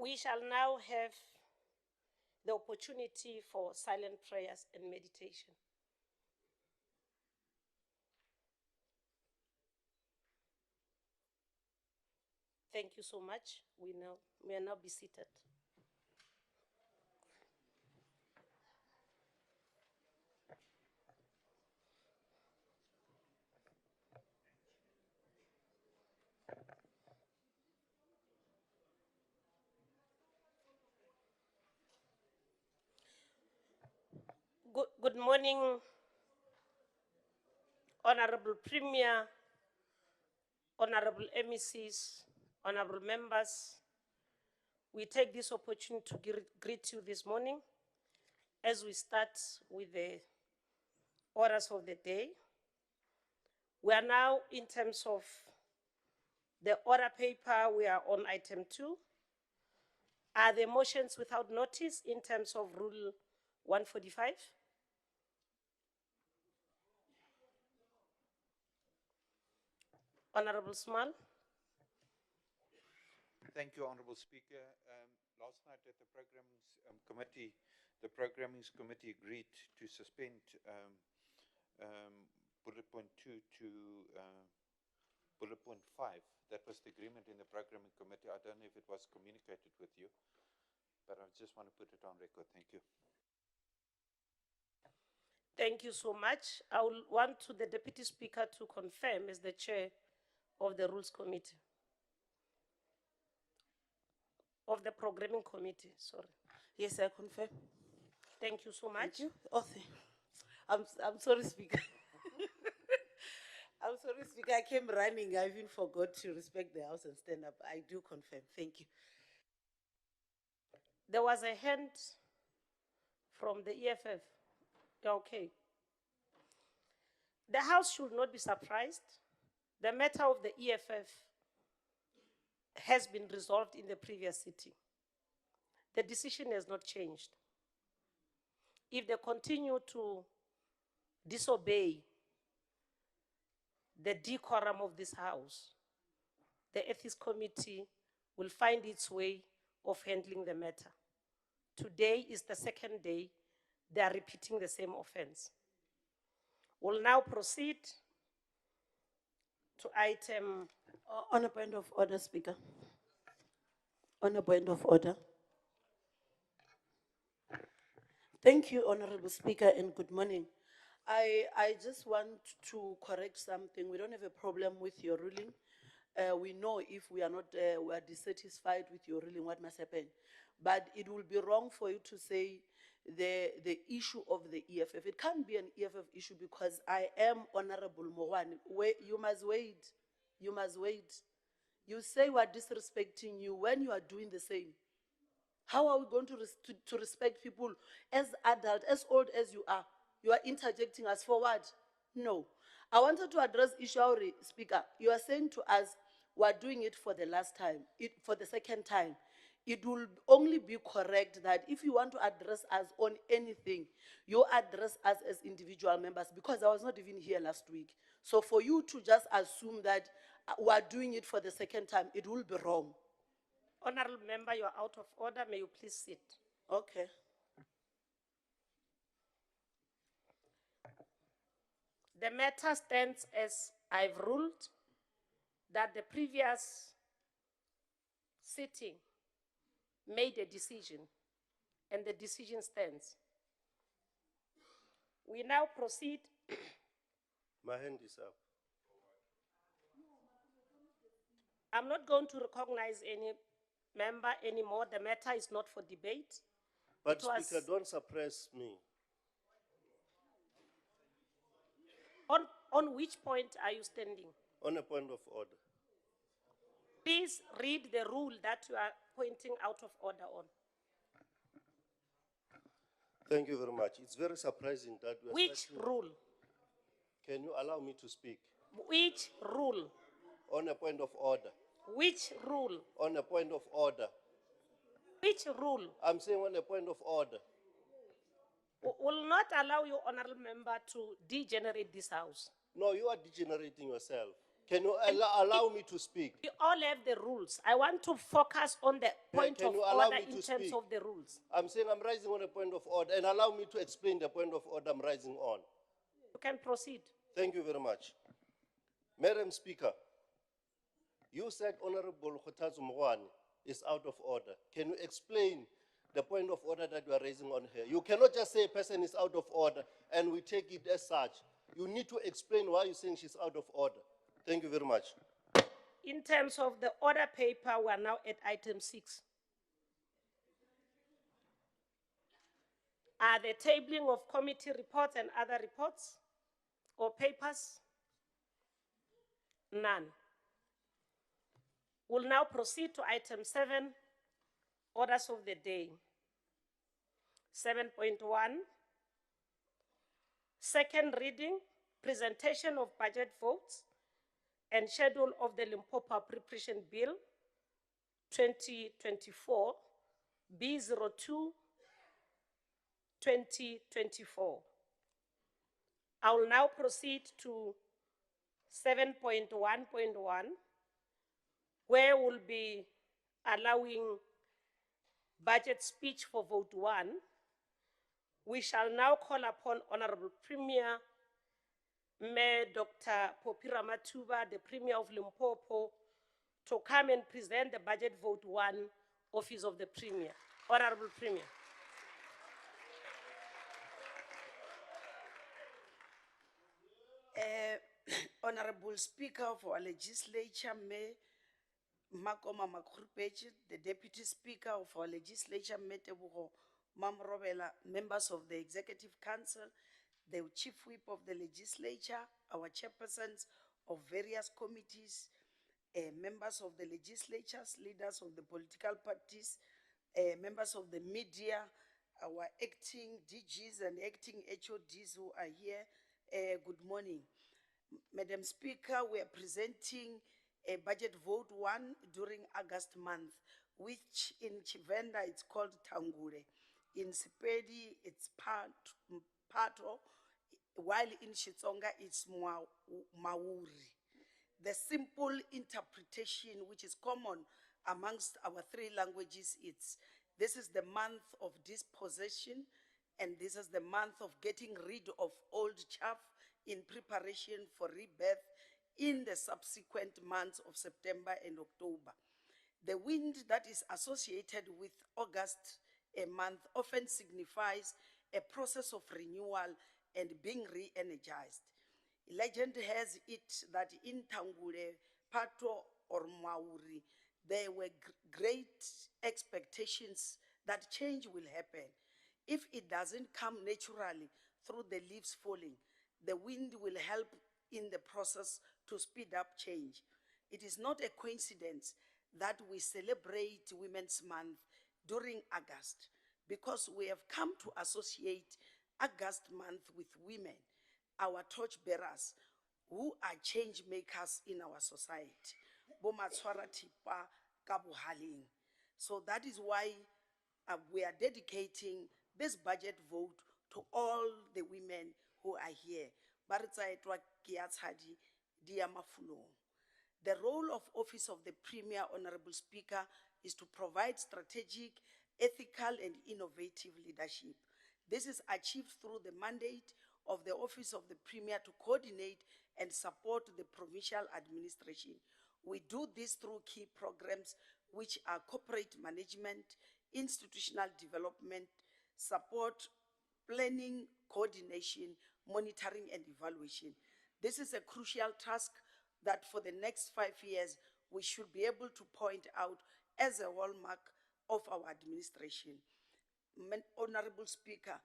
We shall now have the opportunity for silent prayers and meditation. Thank you so much. We may now be seated. Good morning, Honorable Premier, Honorable MECs, Honorable Members. We take this opportunity to greet you this morning as we start with the orders of the day. We are now in terms of the order paper, we are on item 2. Are the motions without notice in terms of Rule 145? Honorable Small. Thank you, Honorable Speaker. Last night at the Programming Committee agreed to suspend bullet point 2 to bullet point 5. That was the agreement in the Programming Committee. I don't know if it was communicated with you, but I just want to put it on record. Thank you. Thank you so much. I will want the Deputy Speaker to confirm as the Chair of the Rules Committee. Of the Programming Committee, sorry. Yes, I confirm. Thank you so much. Thank you. Oh, I'm sorry, Speaker. I'm sorry, Speaker. I came running. I even forgot to respect the House and stand up. I do confirm. Thank you. There was a hand from the EFF. Okay. The House should not be surprised. The matter of the EFF has been resolved in the previous sitting. The decision has not changed. If they continue to disobey the decorum of this House, the Ethics Committee will find its way of handling the matter. Today is the second day they are repeating the same offense. We'll now proceed to item... On a point of order, Speaker. On a point of order. Thank you, Honorable Speaker, and good morning. I just want to correct something. We don't have a problem with your ruling. We know if we are not we are dissatisfied with your ruling, what must happen. But it will be wrong for you to say the issue of the EFF. It can't be an EFF issue because I am Honorable Mowane. You must wait. You must wait. You say we're disrespecting you when you are doing the same. How are we going to respect people as adult, as old as you are? You are interjecting us for what? No. I wanted to address Ishauri, Speaker. You are saying to us, we're doing it for the last time, for the second time. It will only be correct that if you want to address us on anything, you address us as individual members, because I was not even here last week. So for you to just assume that we're doing it for the second time, it will be wrong. Honorable Member, you are out of order. May you please sit. Okay. The matter stands as I've ruled that the previous sitting made a decision, and the decision stands. We now proceed. My hand is up. I'm not going to recognize any member anymore. The matter is not for debate. But Speaker, don't suppress me. On which point are you standing? On a point of order. Please read the rule that you are pointing out of order on. Thank you very much. It's very surprising that we are Which rule? Can you allow me to speak? Which rule? On a point of order. Which rule? On a point of order. Which rule? I'm saying on a point of order. Will not allow you, honorable member, to degenerate this House. No, you are degenerating yourself. Can you allow me to speak? We all have the rules. I want to focus on the point can of you allow order me in to terms speak? of the rules. I'm saying I'm rising on a point of order, and allow me to explain the point of order I'm rising on. You can proceed. Thank you very much. Madam Speaker, you said Honorable Khothatso Mogoane is out of order. Can you explain the point of order that you are raising on her? You cannot just say a person is out of order and we take it as such. You need to explain why you're saying she's out of order. Thank you very much. In terms of the order paper, we are now at item 6. Are the tabling of committee reports and other reports or papers? None. We'll now proceed to item 7, orders of the day. 7.1, second reading, presentation of budget votes and schedule of the Limpopo Appropriation Bill 2024, B02, 2024. I will now proceed to 7.1.1, where we'll be allowing budget speech for vote 1. We shall now call upon Honorable Premier Mayor Dr. Popira Matuba, the Premier of Limpopo, to come and present the budget vote 1, Office of the Premier. Honorable Premier. Honorable Speaker of our legislature, Mayor Makoma Makurupechi, the Deputy Speaker of our legislature, Metebugo Mamrobela, members of the Executive Council, the Chief Whip of the legislature, our chairpersons of various committees, members of the legislatures, leaders of the political parties, members of the media, our acting DGs and acting HODs who are here. Good morning. Madam Speaker, we are presenting a budget vote 1 during August month, which in Chivenda it's called Tangule. In Sipedi it's Pato, while in Shitsonga it's Mauri. The simple interpretation, which is common amongst our 3 languages, this is the month of dispossession, and this is the month of getting rid of old chaff in preparation for rebirth in the subsequent months of September and October. The wind that is associated with August, a month, often signifies a process of renewal and being re-energized. Legend has it that in Tangule, Pato or Mauri, there were great expectations that change will happen. If it doesn't come naturally through the leaves falling, the wind will help in the process to speed up change. It is not a coincidence that we celebrate Women's Month during August, because we have come to associate August month with women, our torchbearers, who are change makers in our society. So that is why we are dedicating this budget vote to all the women who are here. The role of Office of the Premier, Honorable Speaker, is to provide strategic, ethical, and innovative leadership. This is achieved through the mandate of the Office of the Premier to coordinate and support the provincial administration. We do this through key programs, which are corporate management, institutional development, support, planning, coordination, monitoring, and evaluation. This is a crucial task that for the next 5 years, we should be able to point out as a hallmark of our administration. Honorable Speaker,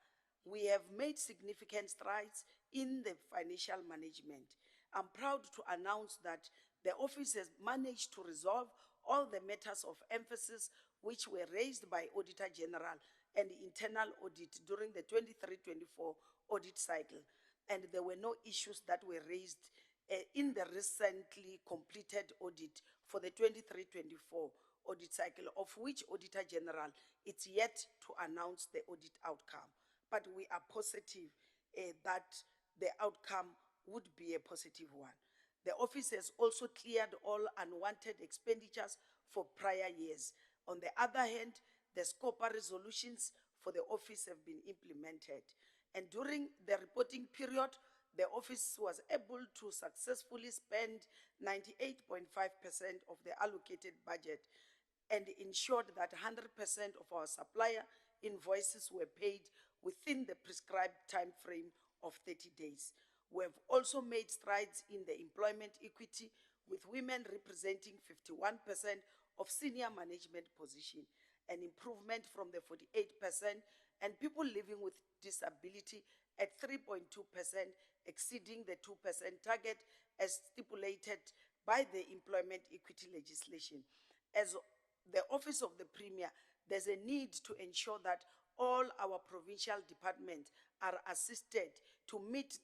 we have made significant strides in the financial management. I'm proud to announce that the office has managed to resolve all the matters of emphasis which were raised by Auditor General and internal audit during the 23-24 audit cycle. And there were no issues that were raised in the recently completed audit for the 23-24 audit cycle, of which Auditor General is yet to announce the audit outcome. But we are positive that the outcome would be a positive one. The office has also cleared all unwanted expenditures for prior years. On the other hand, the SCOPA resolutions for the office have been implemented. And during the reporting period, the office was able to successfully spend 98.5% of the allocated budget and ensured that 100% of our supplier invoices were paid within the prescribed time frame of 30 days. We have also made strides in the employment equity, with women representing 51% of senior management position, an improvement from the 48%, and people living with disability at 3.2%, exceeding the 2% target as stipulated by the employment equity legislation. As the Office of the Premier, there's a need to ensure that all our provincial departments are assisted to meet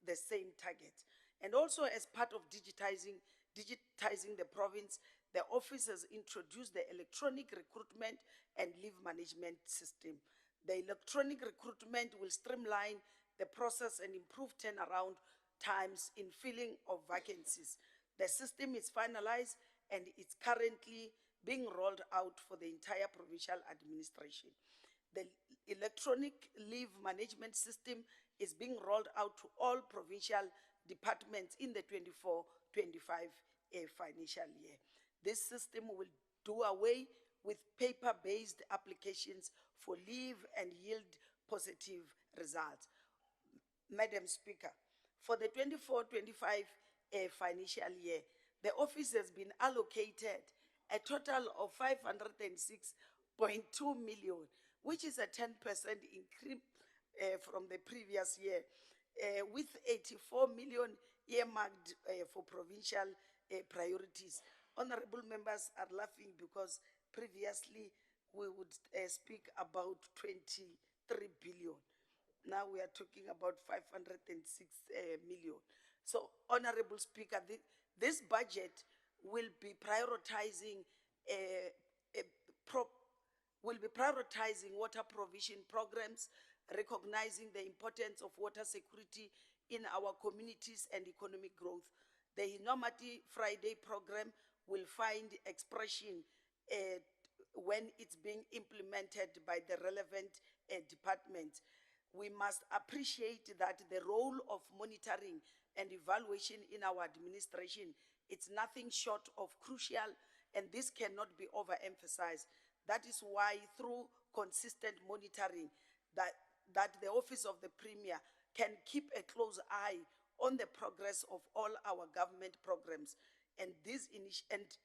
the same target. And also, as part of digitizing the province, the office has introduced the electronic recruitment and leave management system. The electronic recruitment will streamline the process and improve turnaround times in filling of vacancies. The system is finalized and it's currently being rolled out for the entire provincial administration. The electronic leave management system is being rolled out to all provincial departments in the 24-25 financial year. This system will do away with paper-based applications for leave and yield positive results. Madam Speaker, for the 24-25 financial year, the office has been allocated a total of 506.2 million, which is a 10% increase from the previous year, with 84 million earmarked for provincial priorities. Honorable members are laughing because previously we would speak about 23 billion. Now we are talking about 506 million. So, Honorable Speaker, this budget will be prioritizing water provision programs, recognizing the importance of water security in our communities and economic growth. The Hinomati Friday program will find expression when it's being implemented by the relevant departments. We must appreciate that the role of monitoring and evaluation in our administration, it's nothing short of crucial, and this cannot be overemphasized. That is why through consistent monitoring, that the Office of the Premier can keep a close eye on the progress of all our government programs and these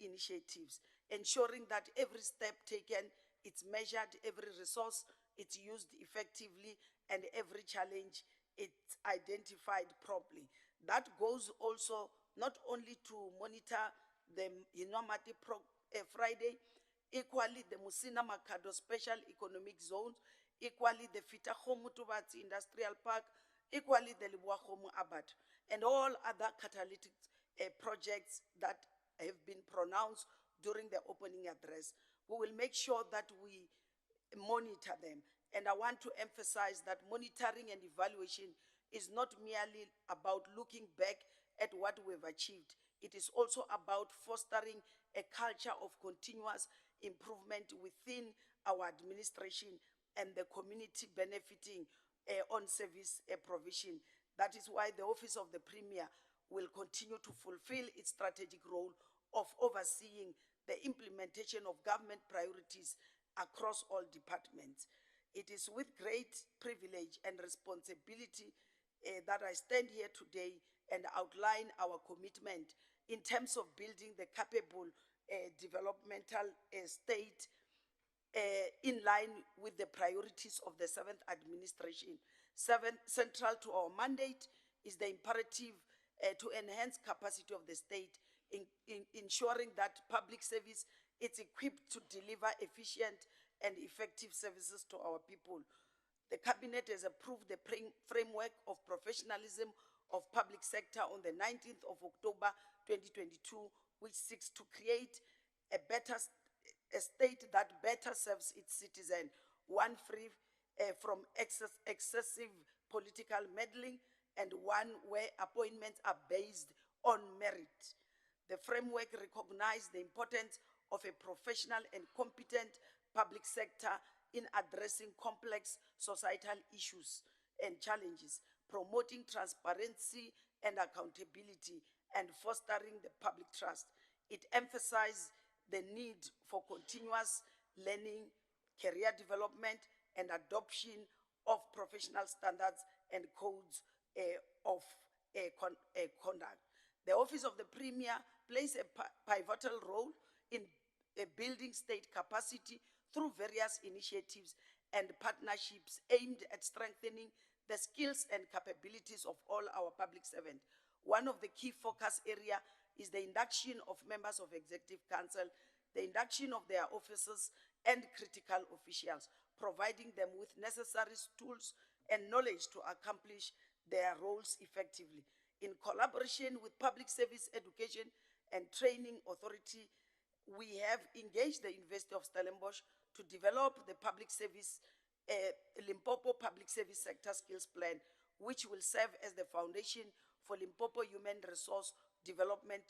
initiatives, ensuring that every step taken, it's measured, every resource, it's used effectively, and every challenge, it's identified properly. That goes also not only to monitor the Hinomati Friday, equally the Musina Makado Special Economic Zones, equally the Fitahomu Tuvatsi Industrial Park, equally the Libuahomu Abad, and all other catalytic projects that have been pronounced during the opening address. We will make sure that we monitor them. And I want to emphasize that monitoring and evaluation is not merely about looking back at what we've achieved. It is also about fostering a culture of continuous improvement within our administration and the community benefiting on service provision. That is why the Office of the Premier will continue to fulfill its strategic role of overseeing the implementation of government priorities across all departments. It is with great privilege and responsibility that I stand here today and outline our commitment in terms of building the capable developmental state in line with the priorities of the 7th administration. Central to our mandate is the imperative to enhance capacity of the state in ensuring that public service is equipped to deliver efficient and effective services to our people. The Cabinet has approved the framework of professionalism of public sector on the 19th of October 2022, which seeks to create a state that better serves its citizen, one free from excessive political meddling, and one where appointments are based on merit. The framework recognizes the importance of a professional and competent public sector in addressing complex societal issues and challenges, promoting transparency and accountability, and fostering the public trust. It emphasizes the need for continuous learning, career development, and adoption of professional standards and codes of conduct. The Office of the Premier plays a pivotal role in building state capacity through various initiatives and partnerships aimed at strengthening the skills and capabilities of all our public servants. One of the key focus areas is the induction of members of Executive Council, the induction of their officers and critical officials, providing them with necessary tools and knowledge to accomplish their roles effectively. In collaboration with Public Service Education and Training Authority, we have engaged the University of Stellenbosch to develop the public service, Limpopo Public Service Sector Skills Plan, which will serve as the foundation for Limpopo Human Resource Development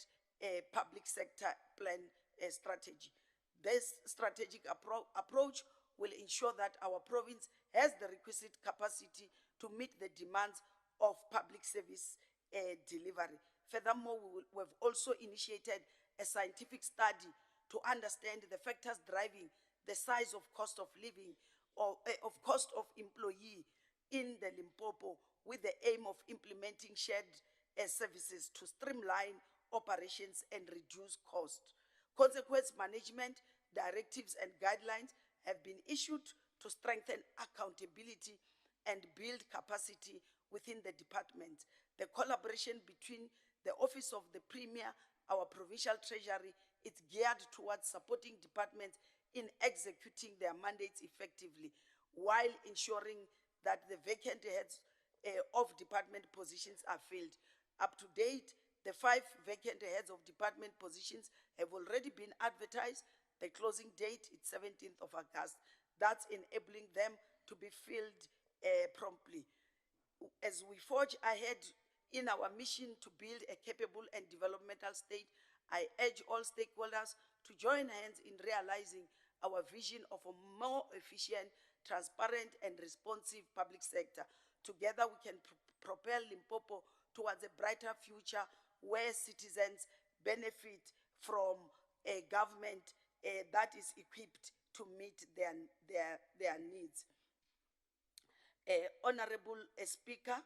Public Sector Plan strategy. This strategic approach will ensure that our province has the requisite capacity to meet the demands of public service delivery. Furthermore, we've also initiated a scientific study to understand the factors driving the size of cost of living or of cost of employee in the Limpopo, with the aim of implementing shared services to streamline operations and reduce cost. Consequence management directives and guidelines have been issued to strengthen accountability and build capacity within the department. The collaboration between the Office of the Premier, our provincial treasury, is geared towards supporting departments in executing their mandates effectively, while ensuring that the vacant heads of department positions are filled. Up to date, the 5 vacant heads of department positions have already been advertised. The closing date is 17th of August. That's enabling them to be filled promptly. As we forge ahead in our mission to build a capable and developmental state, I urge all stakeholders to join hands in realizing our vision of a more efficient, transparent, and responsive public sector. Together, we can propel Limpopo towards a brighter future where citizens benefit from a government that is equipped to meet their needs. Honorable Speaker,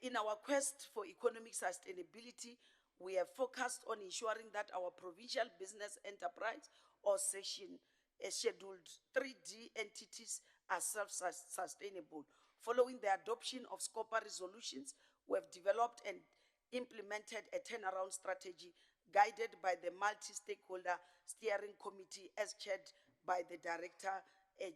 in our quest for economic sustainability, we have focused on ensuring that our provincial business enterprise or scheduled 3D entities are self-sustainable. Following the adoption of SCOPA resolutions, we have developed and implemented a turnaround strategy guided by the multi-stakeholder steering committee as chaired by the Director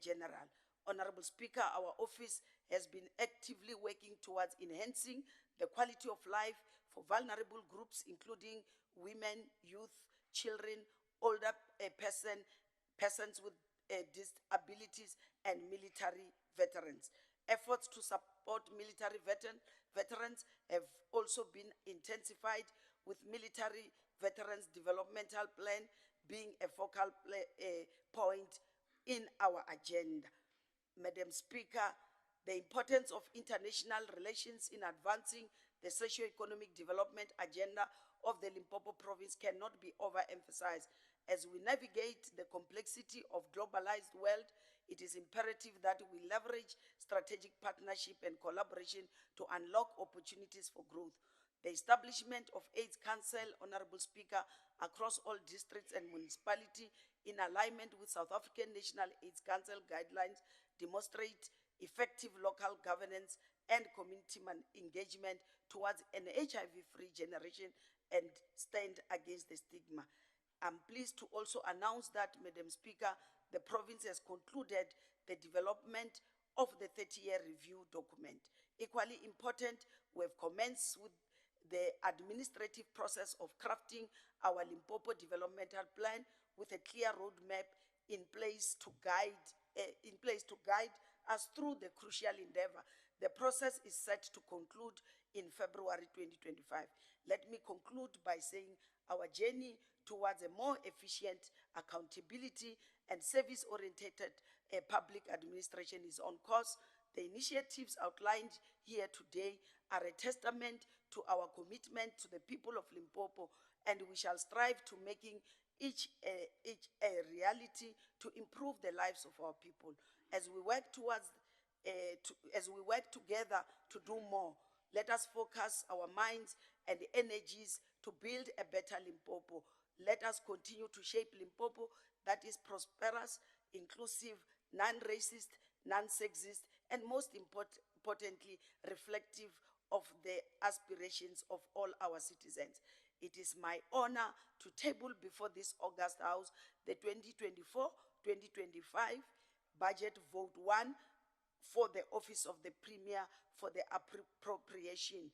General. Honorable Speaker, our office has been actively working towards enhancing the quality of life for vulnerable groups, including women, youth, children, older persons with disabilities, and military veterans. Efforts to support military veterans have also been intensified, with military veterans developmental plan being a focal point in our agenda. Madam Speaker, the importance of international relations in advancing the socio-economic development agenda of the Limpopo province cannot be overemphasized. As we navigate the complexity of globalized world, it is imperative that we leverage strategic partnership and collaboration to unlock opportunities for growth. The establishment of AIDS Council, Honorable Speaker, across all districts and municipalities in alignment with South African National AIDS Council guidelines demonstrate effective local governance and community engagement towards an HIV-free generation and stand against the stigma. I'm pleased to also announce that, Madam Speaker, the province has concluded the development of the 30-year review document. Equally important, we have commenced with the administrative process of crafting our Limpopo developmental plan with a clear roadmap in place to guide us through the crucial endeavor. The process is set to conclude in February 2025. Let me conclude by saying our journey towards a more efficient, accountability, and service-oriented public administration is on course. The initiatives outlined here today are a testament to our commitment to the people of Limpopo, and we shall strive to making each a reality to improve the lives of our people. As we work together to do more, let us focus our minds and energies to build a better Limpopo. Let us continue to shape Limpopo that is prosperous, inclusive, non-racist, non-sexist, and most importantly, reflective of the aspirations of all our citizens. It is my honor to table before this August House the 2024-2025 budget vote 1 for the office of the Premier for the appropriation.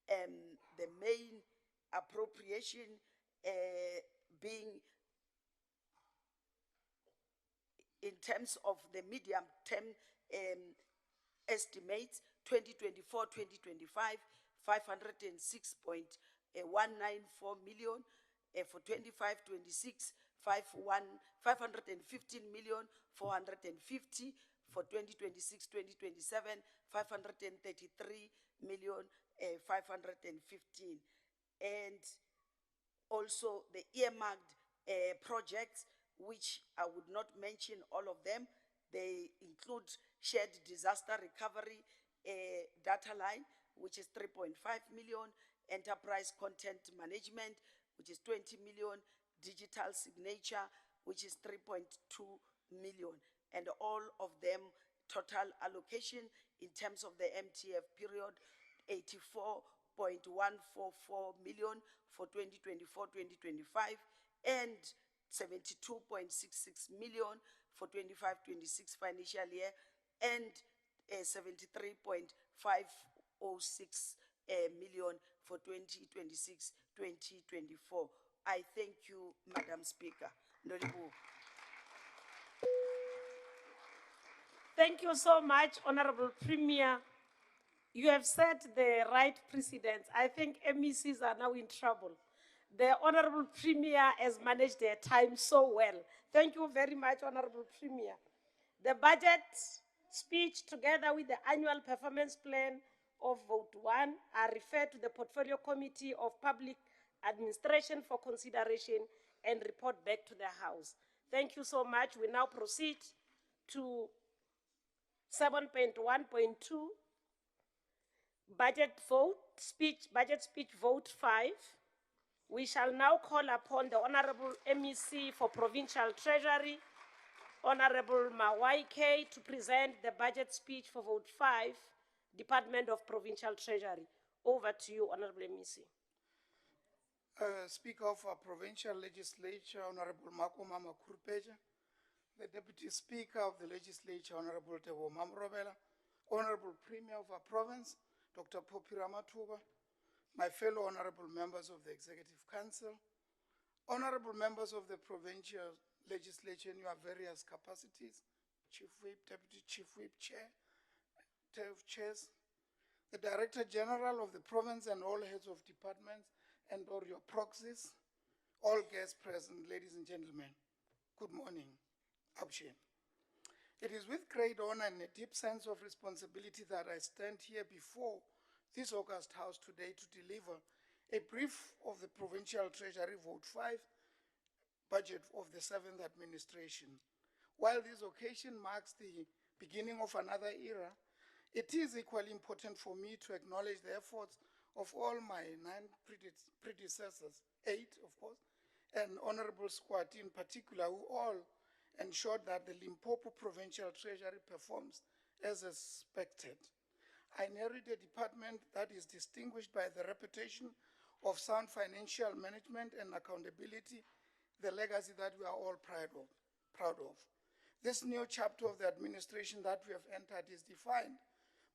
The main appropriation being in terms of the medium term estimates 2024-2025, 506.194 million. For 25-26, 515 million 450. For 2026-2027, 533 million 515. And also the earmarked projects, which I would not mention all of them. They include shared disaster recovery data line, which is 3.5 million, enterprise content management, which is 20 million, digital signature, which is 3.2 million, and all of them total allocation in terms of the MTF period, 84.144 million for 2024-2025, and 72.66 million for 25-26 financial year, and 73.506 million for 2026-2024. I thank you, Madam Speaker. Nolibu. Thank you so much, Honorable Premier. You have set the right precedents. I think MECs are now in trouble. The Honorable Premier has managed their time so well. Thank you very much, Honorable Premier. The budget speech, together with the annual performance plan of Vote 1, are referred to the Portfolio Committee of Public Administration for consideration and report back to the House. Thank you so much. We now proceed to 7.1.2, budget speech vote 5. We shall now call upon the Honorable MEC for Provincial Treasury, Honorable Mawaike, to present the budget speech for vote 5, Department of Provincial Treasury. Over to you, Honorable MEC. Speaker of our Provincial Legislature, Honorable Makoma Makurupeja, the Deputy Speaker of the Legislature, Honorable Tebo Mamrobela, Honorable Premier of our province, Dr. Popi Ramathuba, my fellow honorable members of the Executive Council, honorable members of the Provincial Legislature in your various capacities, Chief Whip, Deputy Chief Whip, Chair, Chairs, the Director General of the province and all heads of departments and or your proxies, all guests present, ladies and gentlemen, good morning. Abshin. It is with great honor and a deep sense of responsibility that I stand here before this August House today to deliver a brief of the Provincial Treasury Vote 5 budget of the 7th administration. While this occasion marks the beginning of another era, it is equally important for me to acknowledge the efforts of all my 9 predecessors, 8 of course, and Honorable Squati in particular, who all ensured that the Limpopo Provincial Treasury performs as expected. I inherit a department that is distinguished by the reputation of sound financial management and accountability, the legacy that we are all proud of. This new chapter of the administration that we have entered is defined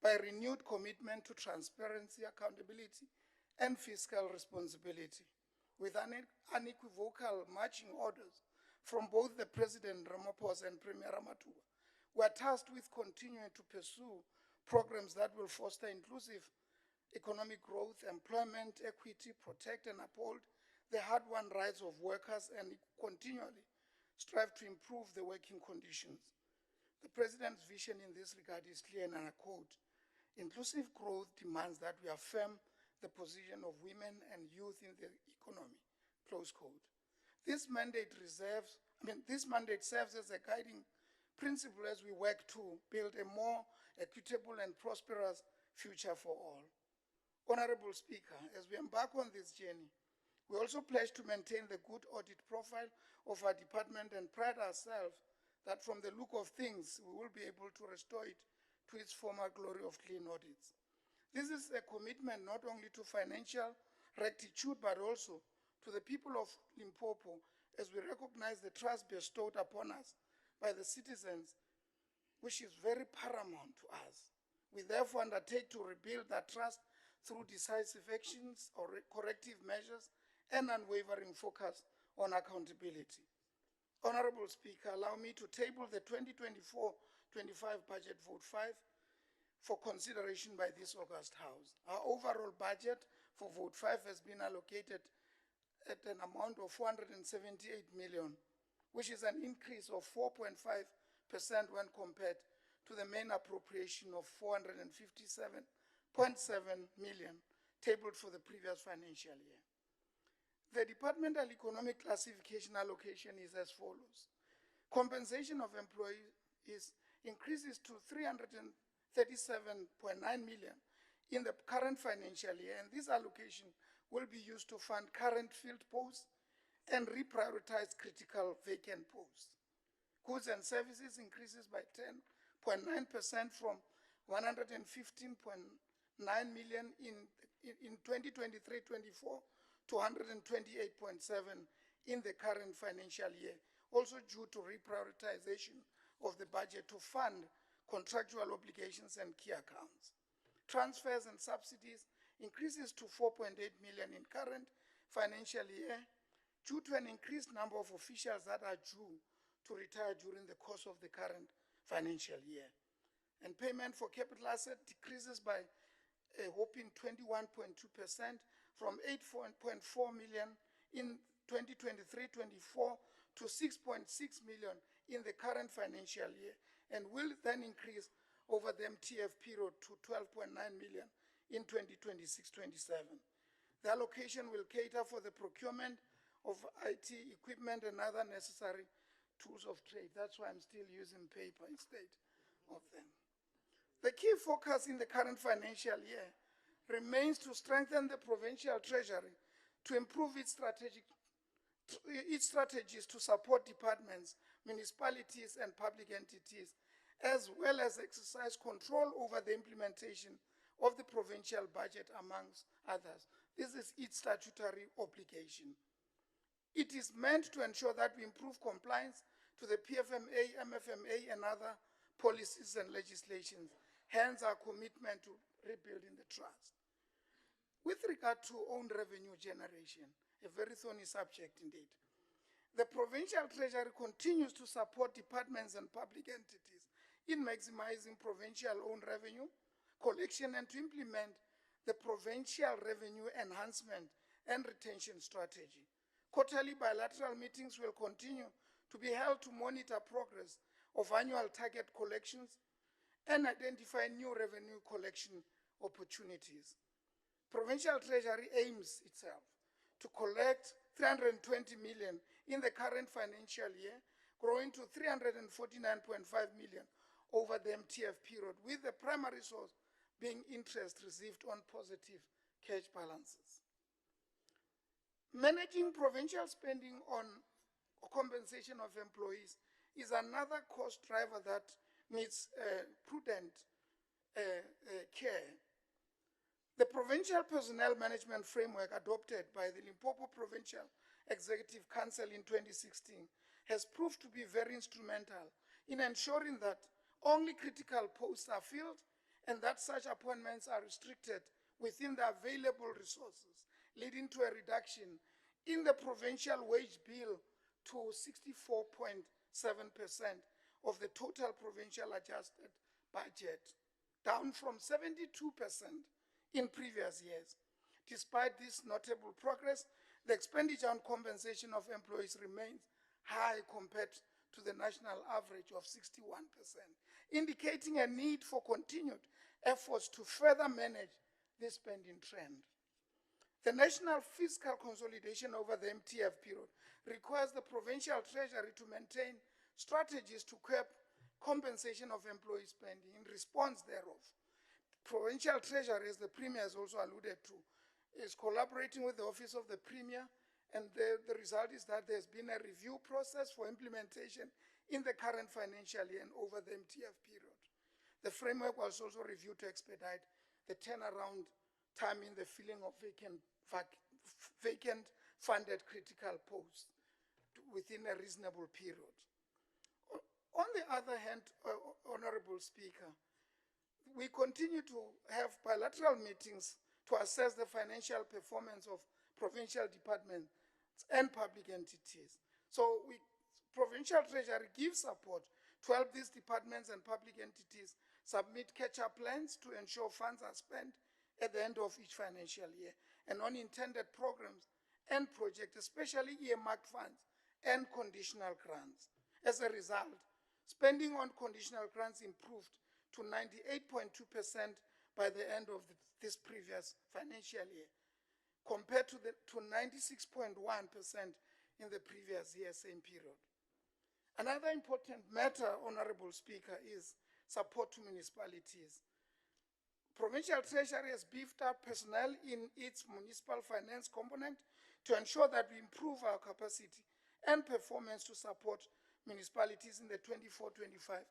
by renewed commitment to transparency, accountability, and fiscal responsibility, with unequivocal marching orders from both the President Ramaphosa and Premier Ramathuba. We are tasked with continuing to pursue programs that will foster inclusive economic growth, employment, equity, protect and uphold the hard-won rights of workers, and continually strive to improve the working conditions. The President's vision in this regard is clear, and I quote, "Inclusive growth demands that we affirm the position of women and youth in the economy," close quote. This mandate serves as a guiding principle as we work to build a more equitable and prosperous future for all. Honorable Speaker, as we embark on this journey, we also pledge to maintain the good audit profile of our department and pride ourselves that from the look of things, we will be able to restore it to its former glory of clean audits. This is a commitment not only to financial rectitude, but also to the people of Limpopo, as we recognize the trust bestowed upon us by the citizens, which is very paramount to us. We therefore undertake to rebuild that trust through decisive actions or corrective measures and unwavering focus on accountability. Honorable Speaker, allow me to table the 2024-25 Budget Vote 5 for consideration by this August House. Our overall budget for Vote 5 has been allocated at an amount of 478 million, which is an increase of 4.5% when compared to the main appropriation of 457.7 million tabled for the previous financial year. The departmental economic classification allocation is as follows. Compensation of employees increases to 337.9 million in the current financial year, and this allocation will be used to fund current field posts and reprioritize critical vacant posts. Goods and services increases by 10.9% from 115.9 million in 2023-24 to 128.7 in the current financial year, also due to reprioritization of the budget to fund contractual obligations and key accounts. Transfers and subsidies increases to 4.8 million in current financial year due to an increased number of officials that are due to retire during the course of the current financial year. And payment for capital asset decreases by a whopping 21.2% from 8.4 million in 2023-24 to 6.6 million in the current financial year, and will then increase over the MTF period to 12.9 million in 2026-27. The allocation will cater for the procurement of IT equipment and other necessary tools of trade. That's why I'm still using paper instead of them. The key focus in the current financial year remains to strengthen the provincial treasury to improve its strategies to support departments, municipalities, and public entities, as well as exercise control over the implementation of the provincial budget, amongst others. This is its statutory obligation. It is meant to ensure that we improve compliance to the PFMA, MFMA, and other policies and legislations, hence our commitment to rebuilding the trust. With regard to own revenue generation, a very thorny subject indeed, the provincial treasury continues to support departments and public entities in maximizing provincial own revenue collection and to implement the provincial revenue enhancement and retention strategy. Quarterly bilateral meetings will continue to be held to monitor progress of annual target collections and identify new revenue collection opportunities. Provincial Treasury aims itself to collect 320 million in the current financial year, growing to 349.5 million over the MTF period, with the primary source being interest received on positive cash balances. Managing provincial spending on compensation of employees is another cost driver that needs prudent care. The Provincial Personnel Management Framework adopted by the Limpopo Provincial Executive Council in 2016 has proved to be very instrumental in ensuring that only critical posts are filled and that such appointments are restricted within the available resources, leading to a reduction in the provincial wage bill to 64.7% of the total provincial adjusted budget, down from 72% in previous years. Despite this notable progress, the expenditure on compensation of employees remains high compared to the national average of 61%, indicating a need for continued efforts to further manage this spending trend. The national fiscal consolidation over the MTF period requires the provincial treasury to maintain strategies to curb compensation of employee spending. In response thereof, provincial treasury, as the Premier has also alluded to, is collaborating with the Office of the Premier, and the result is that there's been a review process for implementation in the current financial year and over the MTF period. The framework was also reviewed to expedite the turnaround time in the filling of vacant funded critical posts within a reasonable period. On the other hand, Honorable Speaker, we continue to have bilateral meetings to assess the financial performance of provincial departments and public entities. So Provincial Treasury gives support to help these departments and public entities submit catch-up plans to ensure funds are spent at the end of each financial year, and unintended programs and projects, especially earmarked funds and conditional grants. As a result, spending on conditional grants improved to 98.2% by the end of this previous financial year, compared to 96.1% in the previous year, same period. Another important matter, Honorable Speaker, is support to municipalities. Provincial Treasury has beefed up personnel in its municipal finance component to ensure that we improve our capacity and performance to support municipalities in the 24-25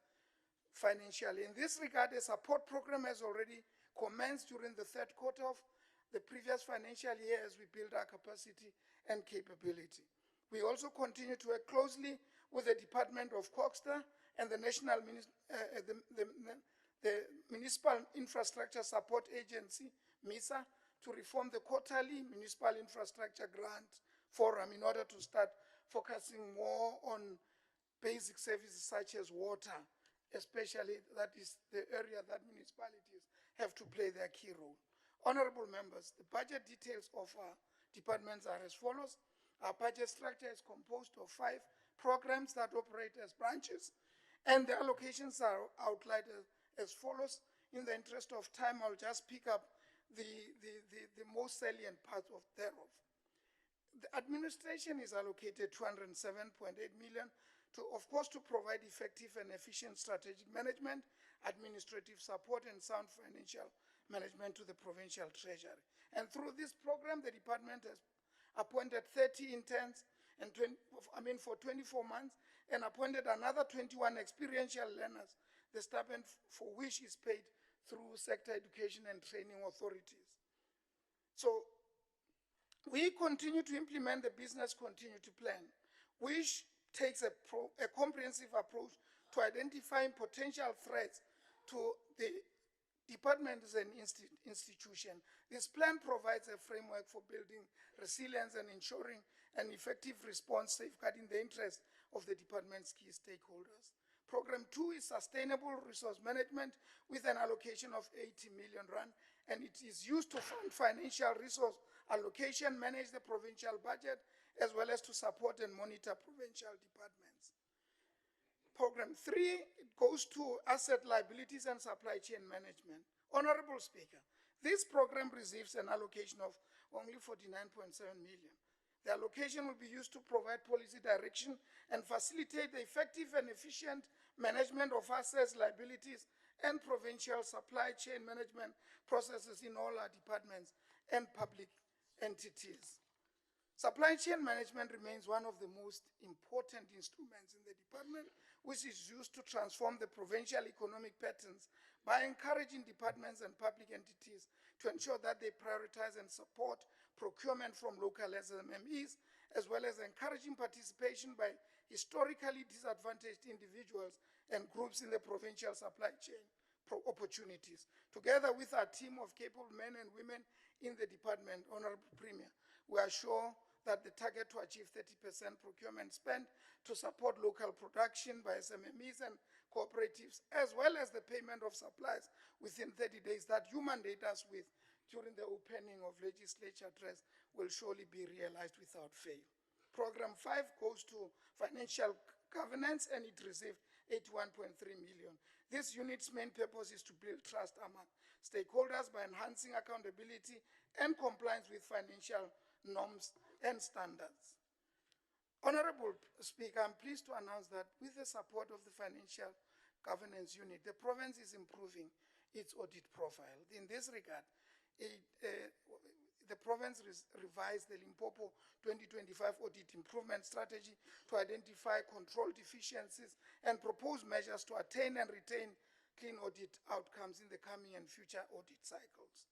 financial year. In this regard, a support program has already commenced during the third quarter of the previous financial year as we build our capacity and capability. We also continue to work closely with the Department of Coxter and the National the Municipal Infrastructure Support Agency, MISA, to reform the quarterly Municipal Infrastructure Grant Forum in order to start focusing more on basic services such as water, especially that is the area that municipalities have to play their key role. Honorable members, the budget details of our departments are as follows. Our budget structure is composed of 5 programs that operate as branches, and the allocations are outlined as follows. In the interest of time, I'll just pick up the most salient parts of thereof. The administration is allocated 207.8 million to, of course, to provide effective and efficient strategic management, administrative support, and sound financial management to the provincial treasury. And through this program, the department has appointed 30 interns and for 24 months, and appointed another 21 experiential learners, the stipend for which is paid through sector education and training authorities. So we continue to implement the business continuity plan, which takes a comprehensive approach to identifying potential threats to the departments and institutions. This plan provides a framework for building resilience and ensuring an effective response, safeguarding the interests of the department's key stakeholders. Program 2 is sustainable resource management with an allocation of 80 million rand, and it is used to fund financial resource allocation, manage the provincial budget, as well as to support and monitor provincial departments. Program 3 goes to asset liabilities and supply chain management. Honorable Speaker, this program receives an allocation of only 49.7 million. The allocation will be used to provide policy direction and facilitate the effective and efficient management of assets, liabilities, and provincial supply chain management processes in all our departments and public entities. Supply chain management remains one of the most important instruments in the department, which is used to transform the provincial economic patterns by encouraging departments and public entities to ensure that they prioritize and support procurement from local SMMEs, as well as encouraging participation by historically disadvantaged individuals and groups in the provincial supply chain opportunities. Together with our team of capable men and women in the department, Honorable Premier, we are sure that the target to achieve 30% procurement spend to support local production by SMMEs and cooperatives, as well as the payment of supplies within 30 days that you mandate us with during the opening of legislature address will surely be realized without fail. Program 5 goes to financial governance and it received 81.3 million. This unit's main purpose is to build trust among stakeholders by enhancing accountability and compliance with financial norms and standards. Honorable Speaker, I'm pleased to announce that with the support of the Financial Governance Unit, the province is improving its audit profile. In this regard, the province revised the Limpopo 2025 audit improvement strategy to identify control deficiencies and propose measures to attain and retain clean audit outcomes in the coming and future audit cycles.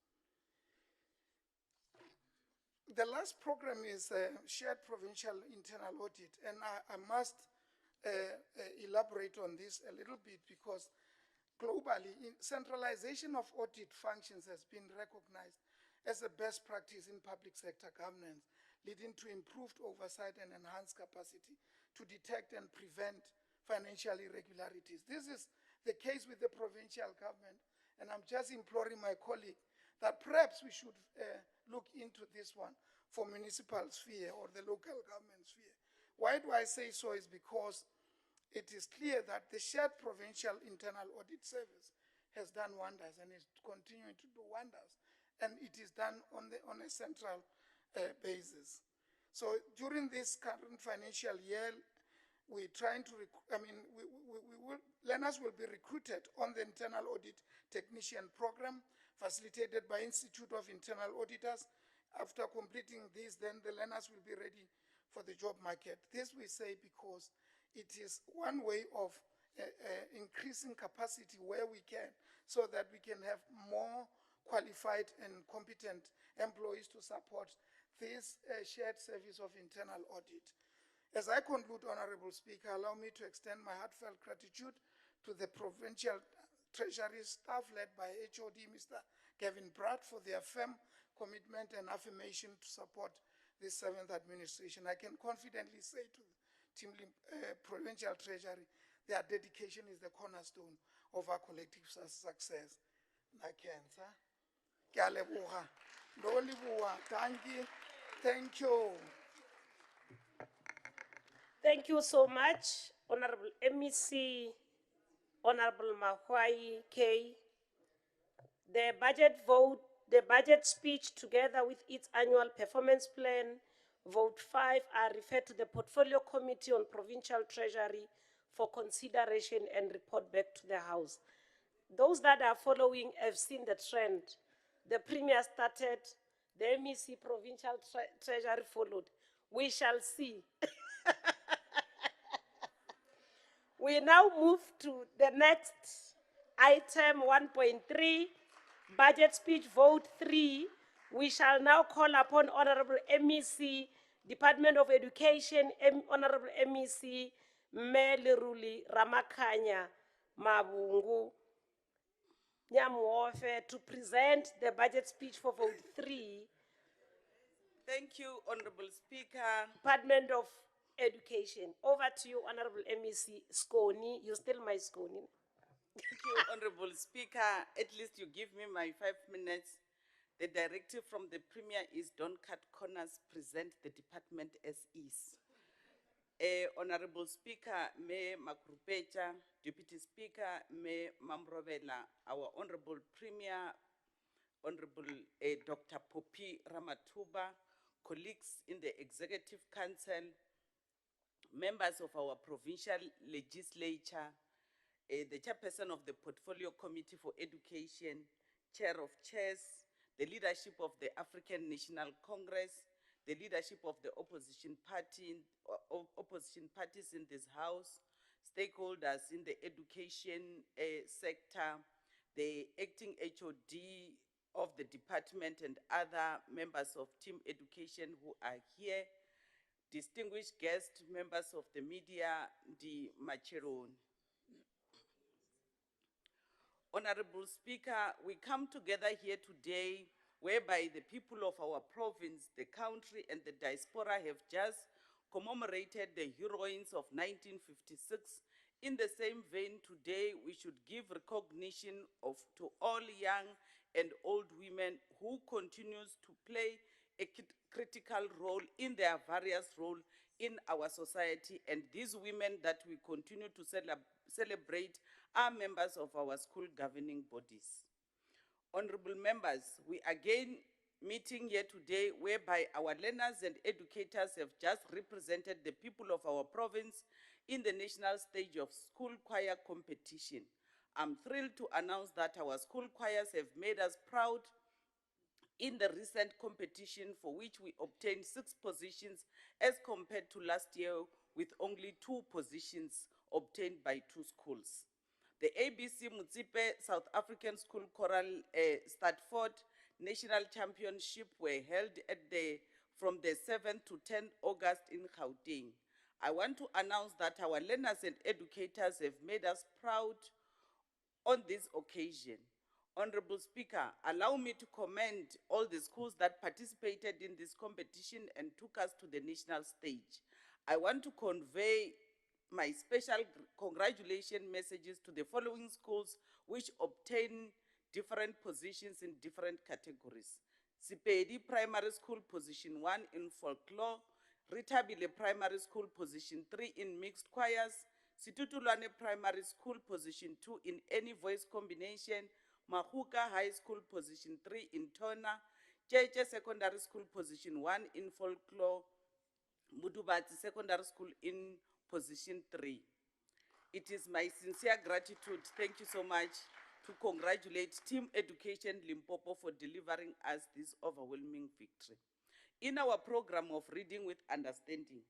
The last program is shared provincial internal audit, and I must elaborate on this a little bit because globally, centralization of audit functions has been recognized as a best practice in public sector governance, leading to improved oversight and enhanced capacity to detect and prevent financial irregularities. This is the case with the provincial government, and I'm just imploring my colleague that perhaps we should look into this one for municipal sphere or the local government sphere. Why do I say so is because it is clear that the shared provincial internal audit service has done wonders and is continuing to do wonders, and it is done on a central basis. So during this current financial year, we're trying to, learners will be recruited on the internal audit technician program facilitated by Institute of Internal Auditors. After completing this, then the learners will be ready for the job market. This we say because it is one way of increasing capacity where we can, so that we can have more qualified and competent employees to support this shared service of internal audit. As I conclude, Honorable Speaker, allow me to extend my heartfelt gratitude to the Provincial Treasury staff led by HOD Mr. Kevin Pratt for their firm commitment and affirmation to support this 7th administration. I can confidently say to the Team Provincial Treasury, their dedication is the cornerstone of our collective success. Nakenza, ke a leboga. Lo leboga, thank you. Thank you. Thank you so much, Honorable MEC, Honorable Mahwai K. The budget vote, the budget speech together with its annual performance plan, vote 5 are referred to the Portfolio Committee on Provincial Treasury for consideration and report back to the House. Those that are following have seen the trend. The Premier started, the MEC Provincial Treasury followed. We shall see. We now move to the next item 1.3, budget speech vote 3. We shall now call upon Honorable MEC, Department of Education, Honorable MEC Leruli Ramakanya Mabungu Nyamuofe to present the budget speech for vote 3. Thank you, Honorable Speaker. Department of Education. Over to you, Honorable MEC Skoni. You're still my Skoni. Thank you, Honorable Speaker. At least you give me my 5 minutes. The directive from the Premier is don't cut corners, present the department as is. Honorable Speaker, May Makrupecha, Deputy Speaker, May Mamrovela, our Honorable Premier, Honorable Dr. Popi Ramatuba, colleagues in the Executive Council, members of our provincial legislature, the chairperson of the Portfolio Committee for Education, chair of chairs, the leadership of the African National Congress, the leadership of the opposition parties in this house, stakeholders in the education sector, the acting HOD of the department and other members of Team Education who are here, distinguished guests, members of the media, the Macheron. Honorable Speaker, we come together here today whereby the people of our province, the country and the diaspora have just commemorated the heroines of 1956. In the same vein, today we should give recognition to all young and old women who continues to play a critical role in their various roles in our society. And these women that we continue to celebrate are members of our school governing bodies. Honorable members, we again meeting here today whereby our learners and educators have just represented the people of our province in the national stage of school choir competition. I'm thrilled to announce that our school choirs have made us proud in the recent competition, for which we obtained 6 positions as compared to last year with only 2 positions obtained by 2 schools. The ABC Mutsipe South African School Choral Stratford National Championship were held from the 7th to 10th August in Gauteng. I want to announce that our learners and educators have made us proud on this occasion. Honorable Speaker, allow me to commend all the schools that participated in this competition and took us to the national stage. I want to convey my special congratulation messages to the following schools which obtained different positions in different categories. Sipedi Primary School position 1 in folklore, Ritabile Primary School position 3 in mixed choirs, Situtulwane Primary School position 2 in any voice combination, Mahuka High School position 3 in Tona, Cheche Secondary School position 1 in folklore, Mudubati Secondary School in position 3. It is my sincere gratitude, thank you so much, to congratulate Team Education Limpopo for delivering us this overwhelming victory. In our program of Reading with Understanding,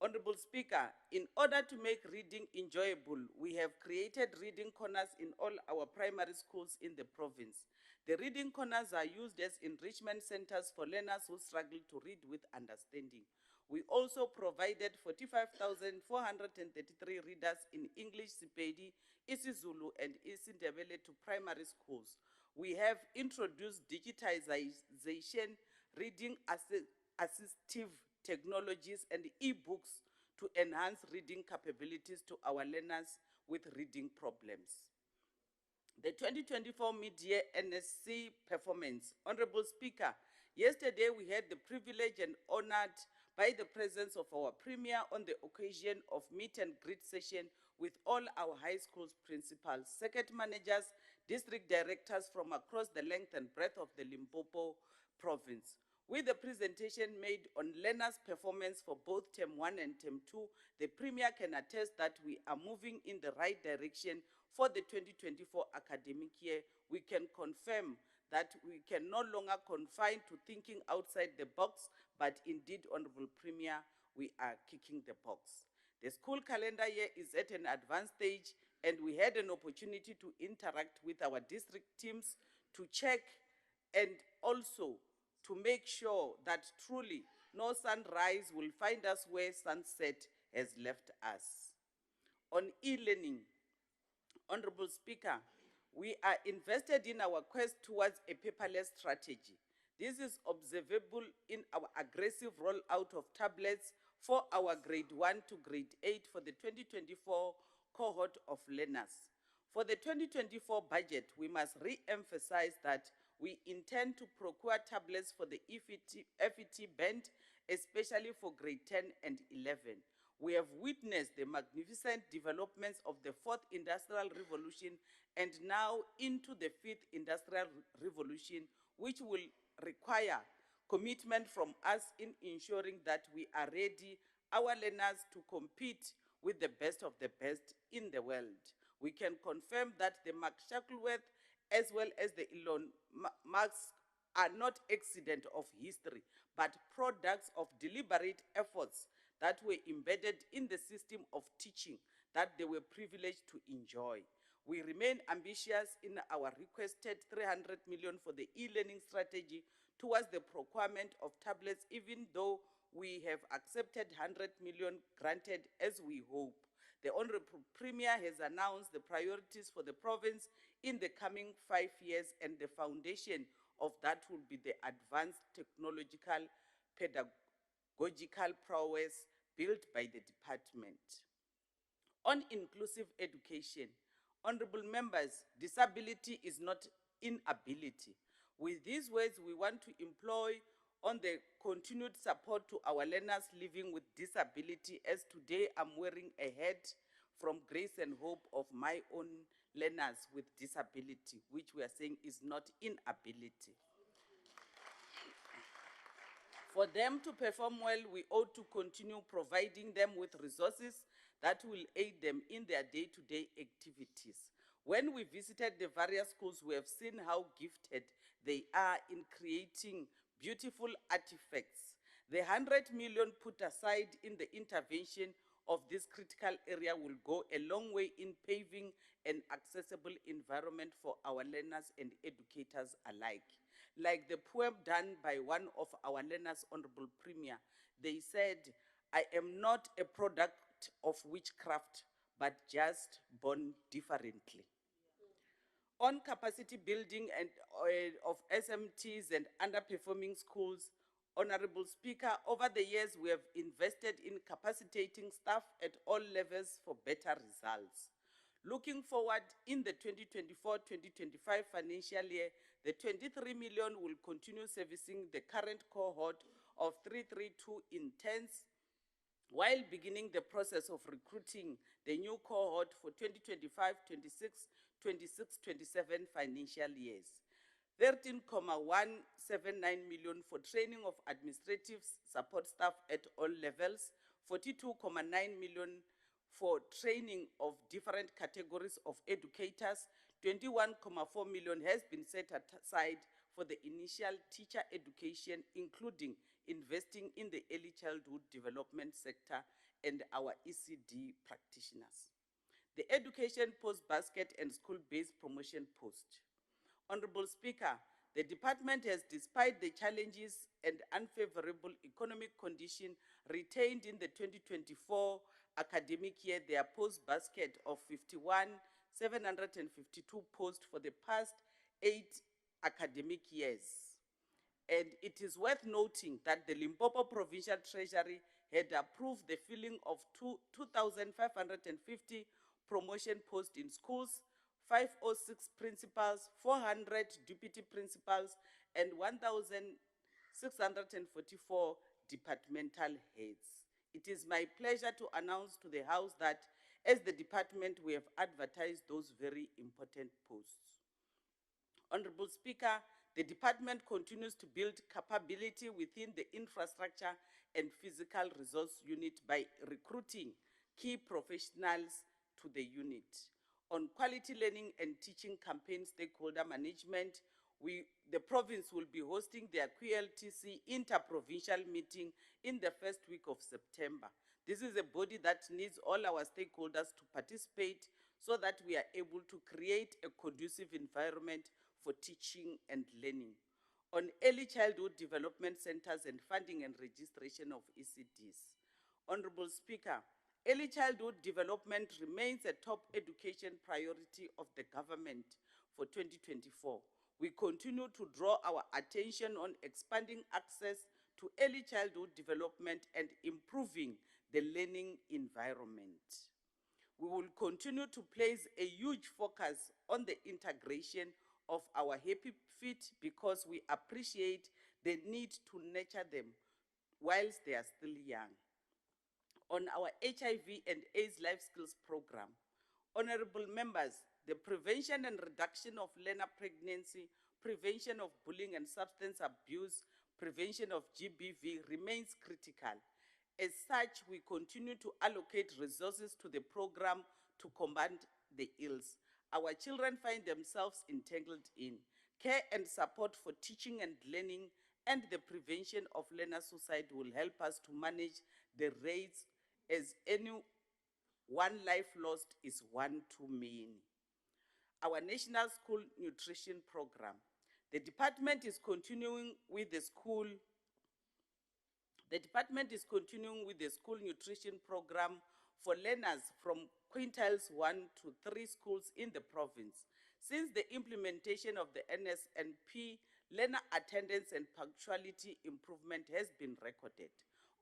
Honorable Speaker, in order to make reading enjoyable, we have created reading corners in all our primary schools in the province. The reading corners are used as enrichment centers for learners who struggle to read with understanding. We also provided 45,433 readers in English, Sepedi, isiZulu, and isiNdebele to primary schools. We have introduced digitization, reading assistive technologies, and e-books to enhance reading capabilities to our learners with reading problems. The 2024 mid-year NSC performance. Honorable Speaker, yesterday we had the privilege and honored by the presence of our Premier on the occasion of meet and greet session with all our high schools principals, circuit managers, district directors from across the length and breadth of the Limpopo province. With the presentation made on learners' performance for both Term 1 and Term 2, the Premier can attest that we are moving in the right direction for the 2024 academic year. We can confirm that we can no longer confine to thinking outside the box, but indeed, Honorable Premier, we are kicking the box. The school calendar year is at an advanced stage, and we had an opportunity to interact with our district teams to check and also to make sure that truly no sunrise will find us where sunset has left us. On e-learning, Honorable Speaker, we are invested in our quest towards a paperless strategy. This is observable in our aggressive rollout of tablets for our grade 1 to grade 8 for the 2024 cohort of learners. For the 2024 budget, we must re-emphasize that we intend to procure tablets for the FET band, especially for grade 10 and 11. We have witnessed the magnificent developments of the 4th Industrial Revolution and now into the 5th Industrial Revolution, which will require commitment from us in ensuring that we are ready, our learners, to compete with the best of the best in the world. We can confirm that the Mark Shuttleworth as well as the Elon Musk are not accident of history, but products of deliberate efforts that were embedded in the system of teaching that they were privileged to enjoy. We remain ambitious in our requested 300 million for the e-learning strategy towards the procurement of tablets, even though we have accepted 100 million granted as we hope. The Honorable Premier has announced the priorities for the province in the coming 5 years, and the foundation of that will be the advanced technological pedagogical prowess built by the department. On inclusive education, honorable members, disability is not inability. With these words, we want to employ on the continued support to our learners living with disability, as today I'm wearing a hat from Grace and Hope of my own learners with disability, which we are saying is not inability. For them to perform well, we ought to continue providing them with resources that will aid them in their day-to-day activities. When we visited the various schools, we have seen how gifted they are in creating beautiful artifacts. The 100 million put aside in the intervention of this critical area will go a long way in paving an accessible environment for our learners and educators alike. Like the poem done by one of our learners, Honorable Premier, they said, "I am not a product of witchcraft, but just born differently." On capacity building and of SMTs and underperforming schools, Honorable Speaker, over the years we have invested in capacitating staff at all levels for better results. Looking forward, in the 2024-2025 financial year, the 23 million will continue servicing the current cohort of 332 interns, while beginning the process of recruiting the new cohort for 2025-26, 26-27 financial years. 13,179 million for training of administrative support staff at all levels, 42,9 million for training of different categories of educators, 21,4 million has been set aside for the initial teacher education, including investing in the early childhood development sector and our ECD practitioners. The education post basket and school-based promotion post. Honorable Speaker, the department has, despite the challenges and unfavorable economic condition, retained in the 2024 academic year their post basket of 51,752 posts for the past 8 academic years. And it is worth noting that the Limpopo Provincial Treasury had approved the filling of 2,550 promotion posts in schools, 506 principals, 400 deputy principals, and 1,644 departmental heads. It is my pleasure to announce to the House that as the department, we have advertised those very important posts. Honorable Speaker, the department continues to build capability within the infrastructure and physical resource unit by recruiting key professionals to the unit. On quality learning and teaching campaign stakeholder management, the province will be hosting their QLTC interprovincial meeting in the first week of September. This is a body that needs all our stakeholders to participate so that we are able to create a conducive environment for teaching and learning. On early childhood development centers and funding and registration of ECDs. Honorable Speaker, early childhood development remains a top education priority of the government for 2024. We continue to draw our attention on expanding access to early childhood development and improving the learning environment. We will continue to place a huge focus on the integration of our Happy Feet because we appreciate the need to nurture them whilst they are still young. On our HIV and AIDS life skills program, honorable members, the prevention and reduction of learner pregnancy, prevention of bullying and substance abuse, prevention of GBV remains critical. As such, we continue to allocate resources to the program to combat the ills our children find themselves entangled in. Care and support for teaching and learning and the prevention of learner suicide will help us to manage the rates, as any one life lost is one too many. Our National School Nutrition Program. The department is continuing with the school nutrition program for learners from quintiles 1 to 3 schools in the province. Since the implementation of the NSNP, learner attendance and punctuality improvement has been recorded.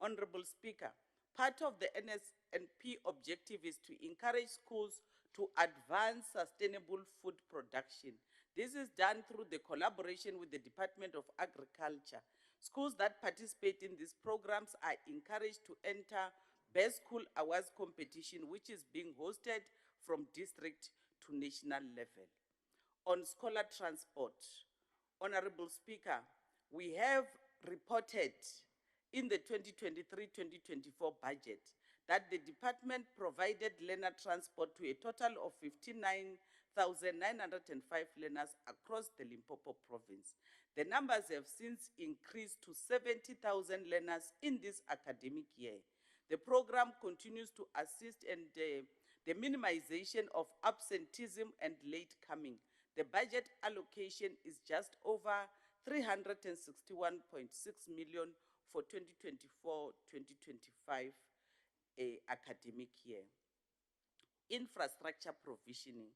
Honorable Speaker, part of the NSNP objective is to encourage schools to advance sustainable food production. This is done through the collaboration with the Department of Agriculture. Schools that participate in these programs are encouraged to enter Best School Awards competition, which is being hosted from district to national level. On scholar transport, Honorable Speaker, we have reported in the 2023-2024 budget that the department provided learner transport to a total of 59,905 learners across the Limpopo province. The numbers have since increased to 70,000 learners in this academic year. The program continues to assist in the minimization of absenteeism and late coming. The budget allocation is just over 361.6 million for 2024-2025 academic year. Infrastructure provisioning.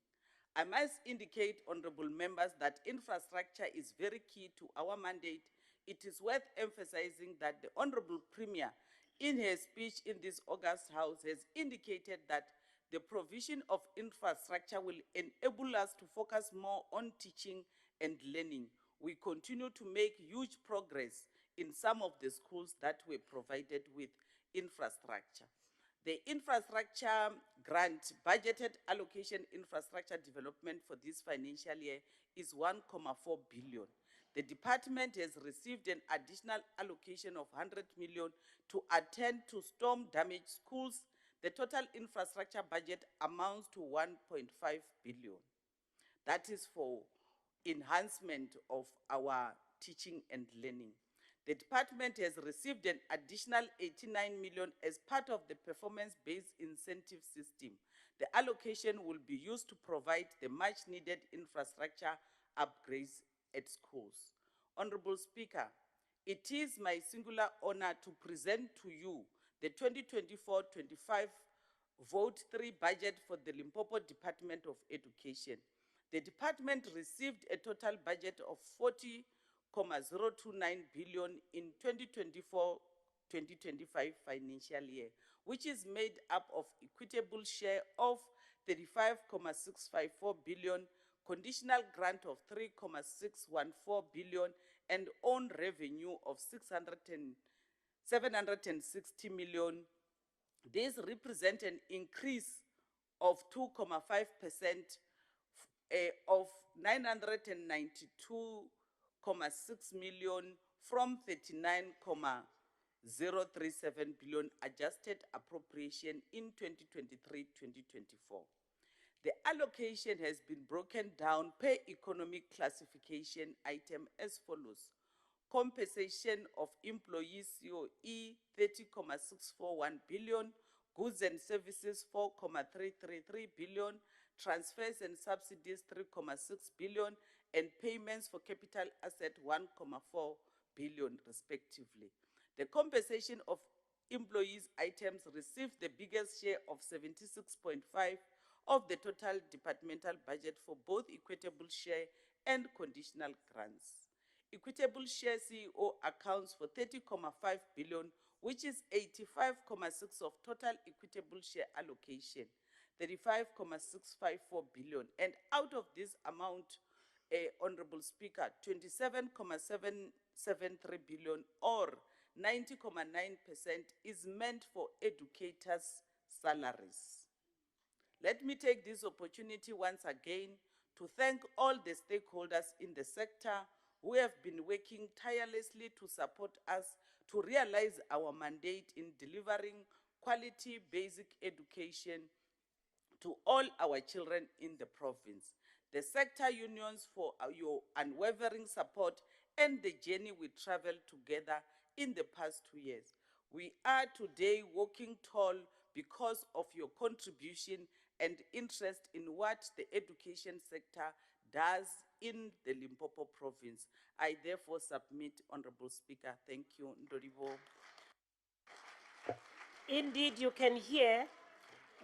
I must indicate, honorable members, that infrastructure is very key to our mandate. It is worth emphasizing that the Honorable Premier, in her speech in this August House, has indicated that the provision of infrastructure will enable us to focus more on teaching and learning. We continue to make huge progress in some of the schools that were provided with infrastructure. The infrastructure grant budgeted allocation infrastructure development for this financial year is 1.4 billion. The department has received an additional allocation of 100 million to attend to storm damaged schools. The total infrastructure budget amounts to 1.5 billion. That is for enhancement of our teaching and learning. The department has received an additional 89 million as part of the performance-based incentive system. The allocation will be used to provide the much-needed infrastructure upgrades at schools. Honorable Speaker, it is my singular honor to present to you the 2024-25 Vote 3 budget for the Limpopo Department of Education. The department received a total budget of 40.029 billion in 2024-2025 financial year, which is made up of equitable share of 35.654 billion, conditional grant of 3.614 billion, and own revenue of 760 million. This represents an increase of 2.5% of 992.6 million from 39.037 billion adjusted appropriation in 2023-2024. The allocation has been broken down per economic classification item as follows. Compensation of employees COE 30.641 billion, goods and services 4.333 billion, transfers and subsidies 3.6 billion, and payments for capital asset 1.4 billion respectively. The compensation of employees items received the biggest share of 76.5 of the total departmental budget for both equitable share and conditional grants. Equitable share CEO accounts for 30.5 billion, which is 85.6 of total equitable share allocation, 35.654 billion. And out of this amount, Honorable Speaker, 27.773 billion or 90.9% is meant for educators' salaries. Let me take this opportunity once again to thank all the stakeholders in the sector who have been working tirelessly to support us to realize our mandate in delivering quality basic education to all our children in the province. The sector unions for your unwavering support and the journey we traveled together in the past 2 years. We are today walking tall because of your contribution and interest in what the education sector does in the Limpopo province. I therefore submit, Honorable Speaker. Thank you, Ndoribo. Indeed, you can hear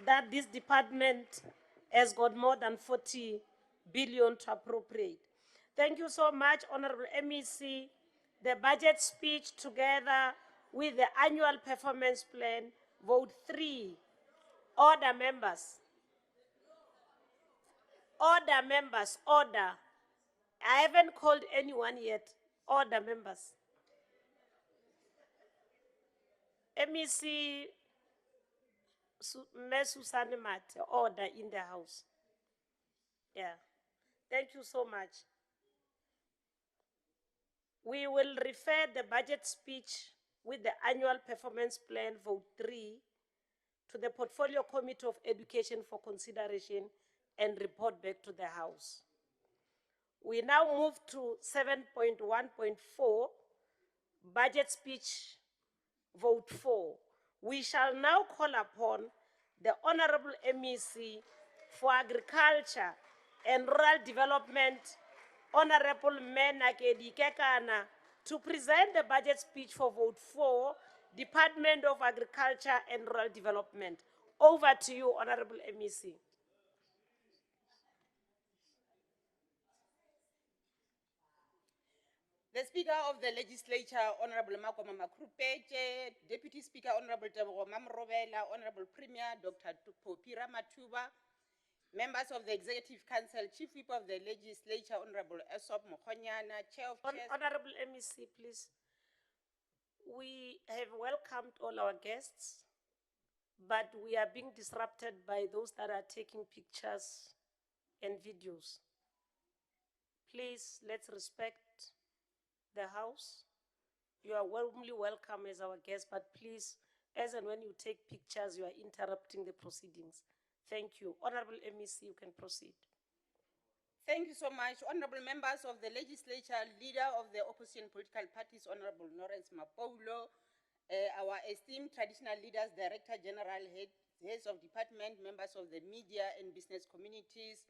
that this department has got more than 40 billion to appropriate. Thank you so much, Honorable MEC. The budget speech together with the annual performance plan, vote 3. Order, members. Order, members, order. I haven't called anyone yet. Order, members. MEC Ms. Susanne Mate, order in the house. Yeah. Thank you so much. We will refer the budget speech with the annual performance plan vote 3 to the Portfolio Committee of Education for consideration and report back to the House. We now move to 7.1.4, budget speech vote 4. We shall now call upon the Honorable MEC for Agriculture and Rural Development, Honorable Menakedi Kekana, to present the budget speech for vote 4, Department of Agriculture and Rural Development. Over to you, Honorable MEC. The Speaker of the Legislature, Honorable Makoma Makrupeche, Deputy Speaker, Honorable Tebogo Mamrobela, Honorable Premier, Dr. Popira Matuba, members of the Executive Council, Chief Whip of the Legislature, Honorable Esop Mokonyana, Chair of Chairs. Honorable MEC, please. We have welcomed all our guests, but we are being disrupted by those that are taking pictures and videos. Please, let's respect the House. You are warmly welcome as our guest, but please, as and when you take pictures, you are interrupting the proceedings. Thank you. Honorable MEC, you can proceed. Thank you so much. Honorable members of the legislature, leader of the opposition political parties, Honorable Lawrence Mapoulo, our esteemed traditional leaders, Director General, heads of department, members of the media and business communities,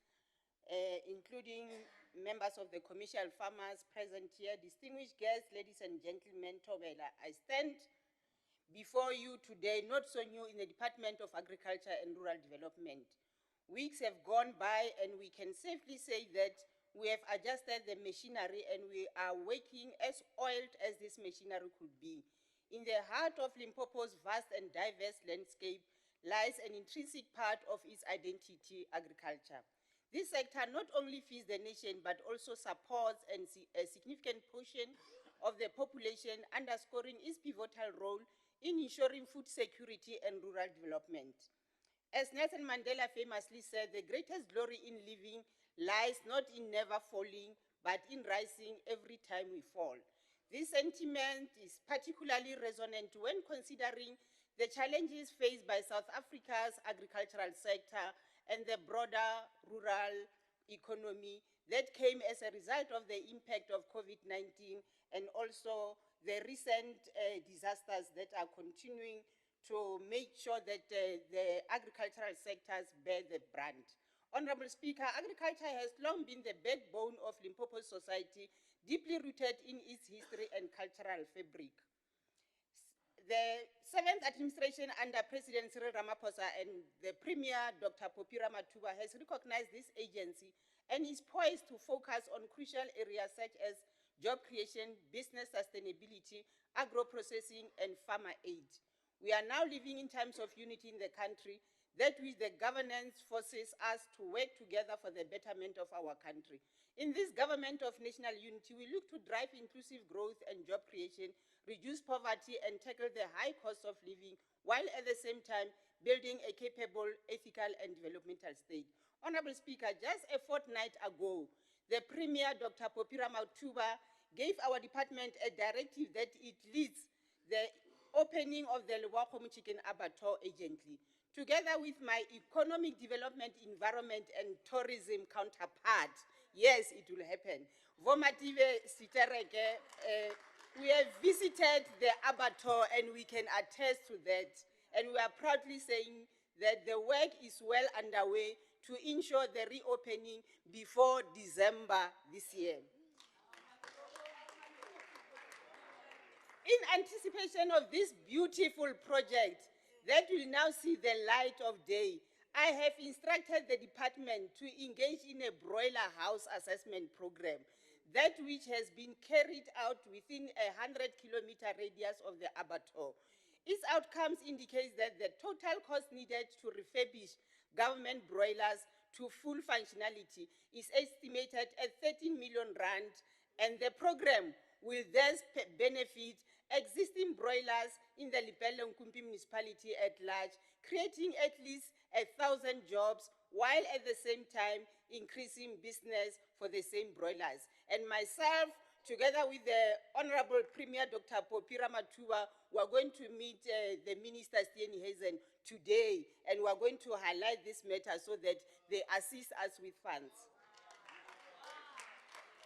including members of the commercial farmers present here, distinguished guests, ladies and gentlemen, Tobela. I stand before you today, not so new in the Department of Agriculture and Rural Development. Weeks have gone by and we can safely say that we have adjusted the machinery and we are working as oiled as this machinery could be. In the heart of Limpopo's vast and diverse landscape lies an intrinsic part of its identity, agriculture. This sector not only feeds the nation but also supports a significant portion of the population, underscoring its pivotal role in ensuring food security and rural development. As Nelson Mandela famously said, the greatest glory in living lies not in never falling, but in rising every time we fall. This sentiment is particularly resonant when considering the challenges faced by South Africa's agricultural sector and the broader rural economy that came as a result of the impact of COVID-19 and also the recent disasters that are continuing to make sure that the agricultural sectors bear the brunt. Honorable Speaker, agriculture has long been the backbone of Limpopo society, deeply rooted in its history and cultural fabric. The 7th administration under President Cyril Ramaphosa and the Premier, Dr. Popira Matuba, has recognized this agency and is poised to focus on crucial areas such as job creation, business sustainability, agro-processing, and farmer aid. We are now living in times of unity in the country, that which the governance forces us to work together for the betterment of our country. In this government of national unity, we look to drive inclusive growth and job creation, reduce poverty, and tackle the high cost of living, while at the same time building a capable, ethical, and developmental state. Honorable Speaker, just a fortnight ago, the Premier, Dr. Popira Matuba, gave our department a directive that it leads the opening of the Limpopo Chicken Abattoir urgently. Together with my economic development, environment, and tourism counterpart, yes, it will happen. Vomative Sitereke, we have visited the abattoir and we can attest to that. And we are proudly saying that the work is well underway to ensure the reopening before December this year. In anticipation of this beautiful project that will now see the light of day, I have instructed the department to engage in a broiler house assessment program, that which has been carried out within a 100-kilometer radius of the abattoir. Its outcomes indicate that the total cost needed to refurbish government broilers to full functionality is estimated at 13 million rand, and the program will thus benefit existing broilers in the Limpopo municipality at large, creating at least 1,000 jobs, while at the same time increasing business for the same broilers. And myself, together with the Honorable Premier Dr. Popira Matuba, we are going to meet the Minister Steenhuisen today, and we are going to highlight this matter so that they assist us with funds.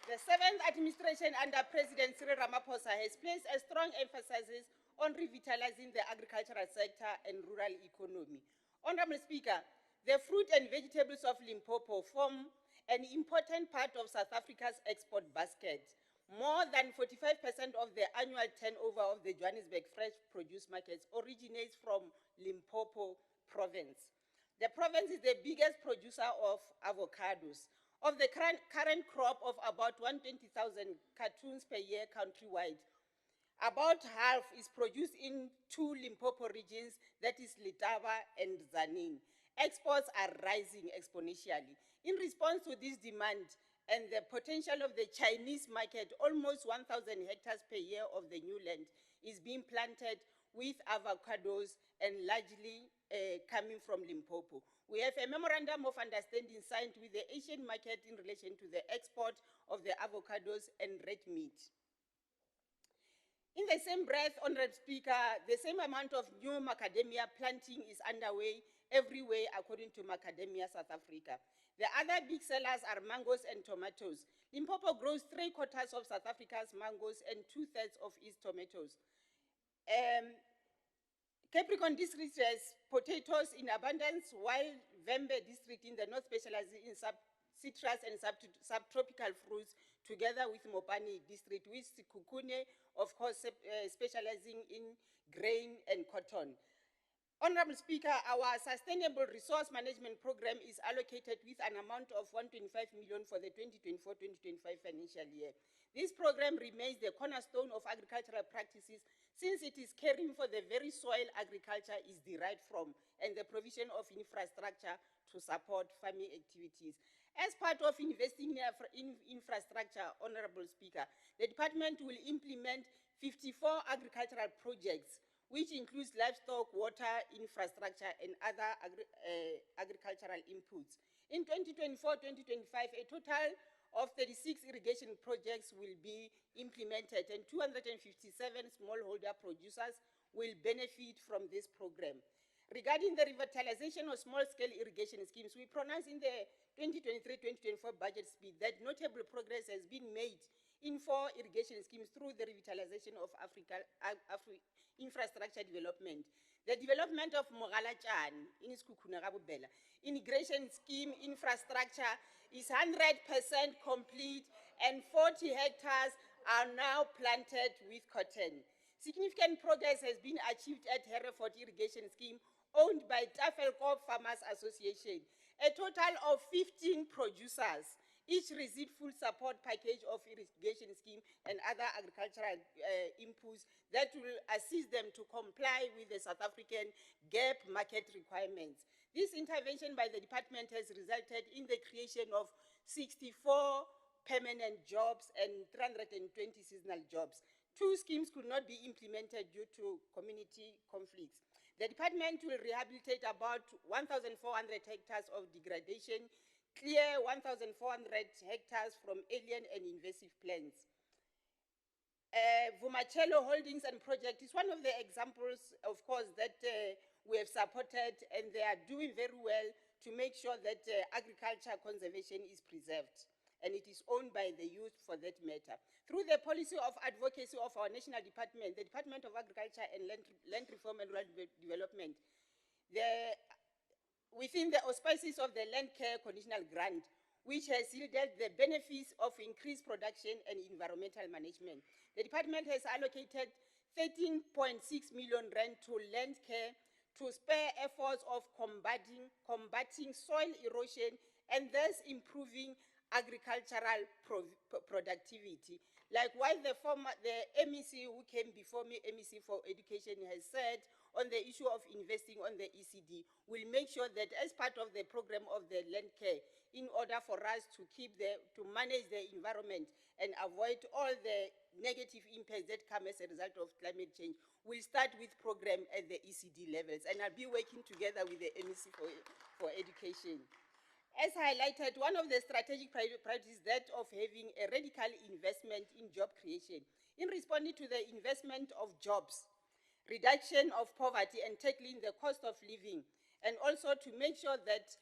The seventh administration under President Cyril Ramaphosa has placed a strong emphasis on revitalizing the agricultural sector and rural economy. Honorable Speaker, the fruit and vegetables of Limpopo form an important part of South Africa's export basket. More than 45% of the annual turnover of the Johannesburg fresh produce markets originates from Limpopo province. The province is the biggest producer of avocados. Of the current crop of about 120,000 cartons per year countrywide, about half is produced in two Limpopo regions, that is Letaba and Tzaneen. Exports are rising exponentially. In response to this demand and the potential of the Chinese market, almost 1,000 hectares per year of the new land is being planted with avocados and largely coming from Limpopo. We have a memorandum of understanding signed with the Asian market in relation to the export of the avocados and red meat. In the same breath, Honorable Speaker, the same amount of new macadamia planting is underway everywhere according to Macadamia South Africa. The other big sellers are mangoes and tomatoes. Limpopo grows 3/4 of South Africa's mangoes and 2/3 of its tomatoes. Capricorn district has potatoes in abundance, while Vembe district in the north specializes in citrus and subtropical fruits, together with Mopani district, with Kukune, of course, specializing in grain and cotton. Honorable Speaker, our Sustainable Resource Management Program is allocated with an amount of 125 million for the 2024-2025 financial year. This program remains the cornerstone of agricultural practices, since it is caring for the very soil agriculture is derived from, and the provision of infrastructure to support farming activities. As part of investing in infrastructure, Honorable Speaker, the department will implement 54 agricultural projects, which includes livestock, water, infrastructure, and other agricultural inputs. In 2024-2025, a total of 36 irrigation projects will be implemented, and 257 smallholder producers will benefit from this program. Regarding the revitalization of small-scale irrigation schemes, we pronounce in the 2023-2024 budget speed that notable progress has been made in 4 irrigation schemes through the revitalization of infrastructure development. The development of Mogalachan in Skukunagabubela irrigation scheme infrastructure is 100% complete, and 40 hectares are now planted with cotton. Significant progress has been achieved at Hereford irrigation scheme owned by Tafelkop Farmers Association. A total of 15 producers each receive full support package of irrigation scheme and other agricultural inputs that will assist them to comply with the South African gap market requirements. This intervention by the department has resulted in the creation of 64 permanent jobs and 320 seasonal jobs. 2 schemes could not be implemented due to community conflicts. The department will rehabilitate about 1,400 hectares of degradation, clear 1,400 hectares from alien and invasive plants. Vumachelo Holdings and Project is one of the examples, of course, that we have supported, and they are doing very well to make sure that agriculture conservation is preserved, and it is owned by the youth for that matter. Through the policy of advocacy of our national department, the Department of Agriculture and Land Reform and Rural Development, within the auspices of the Land Care Conditional Grant, which has yielded the benefits of increased production and environmental management. The department has allocated 13.6 million rand to land care to spare efforts of combating soil erosion and thus improving agricultural productivity. Likewise, the MEC who came before me, MEC for Education, has said on the issue of investing on the ECD. We'll make sure that as part of the program of the land care, in order for us to manage the environment and avoid all the negative impacts that come as a result of climate change, we'll start with program at the ECD levels, and I'll be working together with the MEC for education. As highlighted, one of the strategic priorities is that of having a radical investment in job creation. In responding to the investment of jobs, reduction of poverty and tackling the cost of living, and also to make sure that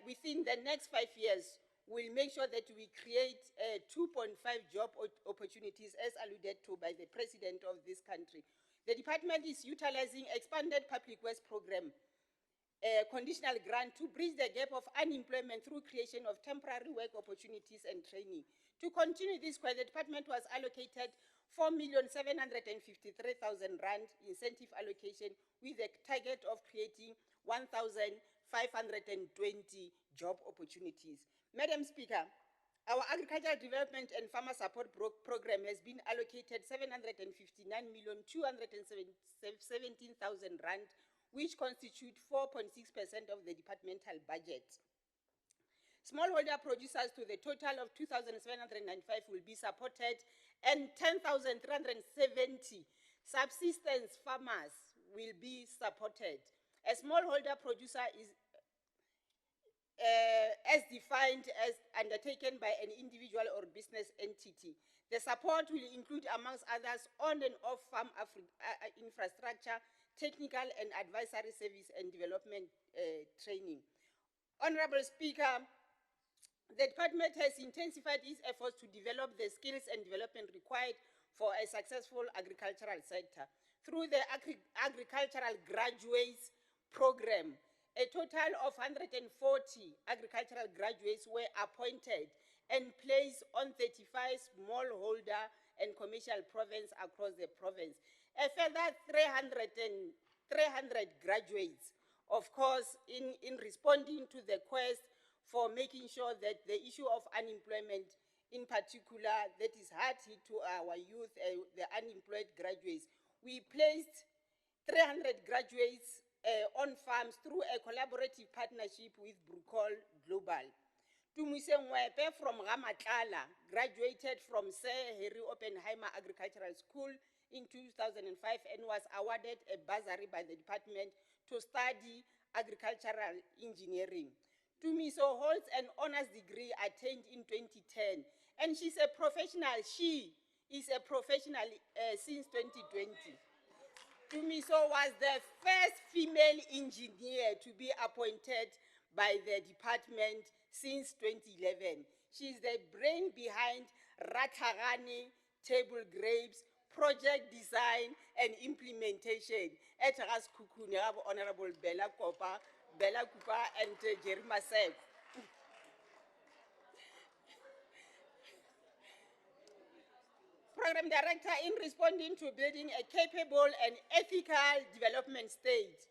within the next 5 years, we'll make sure that we create 2.5 job opportunities as alluded to by the president of this country. The department is utilizing expanded public works program conditional grant to bridge the gap of unemployment through creation of temporary work opportunities and training. To continue this quest, the department was allocated 4,753,000 rand incentive allocation with a target of creating 1,520 job opportunities. Madam Speaker, our agricultural development and farmer support program has been allocated 759,217,000 rand, which constitute 4.6% of the departmental budget. Smallholder producers to the total of 2,795 will be supported, and 10,370 subsistence farmers will be supported. A smallholder producer is as defined as undertaken by an individual or business entity. The support will include, amongst others, on and off farm infrastructure, technical and advisory service and development training. Honorable Speaker, the department has intensified its efforts to develop the skills and development required for a successful agricultural sector. Through the agricultural graduates program, a total of 140 agricultural graduates were appointed and placed on 35 smallholder and commercial provinces across the province. A further 300 graduates, of course, in responding to the quest for making sure that the issue of unemployment, in particular, that is hard hit to our youth, the unemployed graduates. We placed 300 graduates on farms through a collaborative partnership with Brucol Global. Tumise Mwepe from Ramatlala graduated from Sir Harry Oppenheimer Agricultural School in 2005 and was awarded a bursary by the department to study agricultural engineering. Tumiso holds an honors degree attained in 2010, and she's a professional. She is a professional since 2020. Tumiso was the first female engineer to be appointed by the department since 2011. She is the brain behind Ratagani, table grapes, project design and implementation at Raskukuni, Honorable Bella Cooper and Jerry Masek. Program Director, in responding to building a capable and ethical development state,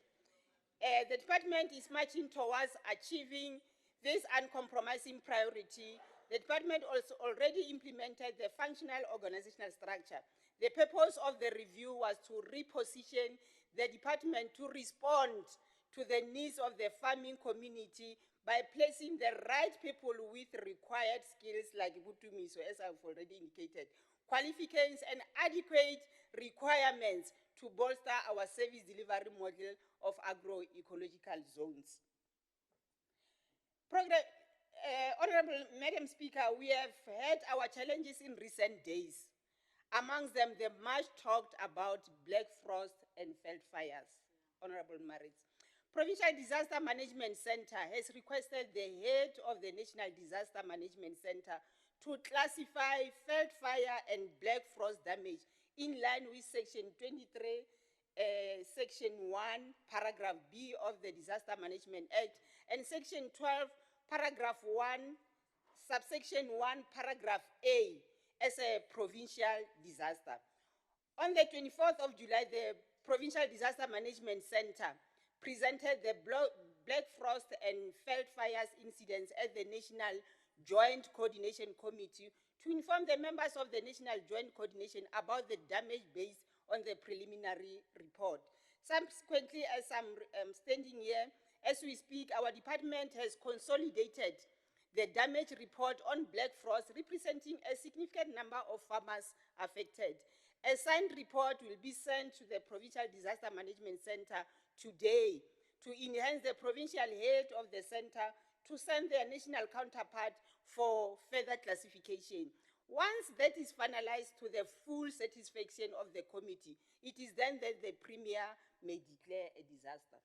the department is marching towards achieving this uncompromising priority. The department also already implemented the functional organizational structure. The purpose of the review was to reposition the department to respond to the needs of the farming community by placing the right people with required skills like Butumiso, as I've already indicated, qualifications and adequate requirements to bolster our service delivery model of agroecological zones. Honorable Madam Speaker, we have had our challenges in recent days. Amongst them, the much talked about black frost and veld fires. Honorable Maritz. Provincial Disaster Management Center has requested the head of the National Disaster Management Center to classify veld fire and black frost damage in line with Section 23, Section 1, Paragraph B of the Disaster Management Act, and Section 12, Paragraph 1, Subsection 1, Paragraph A as a provincial disaster. On the 24th of July, the Provincial Disaster Management Center presented the black frost and veld fires incidents at the National Joint Coordination Committee to inform the members of the National Joint Coordination about the damage based on the preliminary report. Subsequently, as I'm standing here, as we speak, our department has consolidated the damage report on black frost, representing a significant number of farmers affected. A signed report will be sent to the Provincial Disaster Management Center today to enhance the provincial head of the center to send their national counterpart for further classification. Once that is finalized to the full satisfaction of the committee, it is then that the Premier may declare a disaster.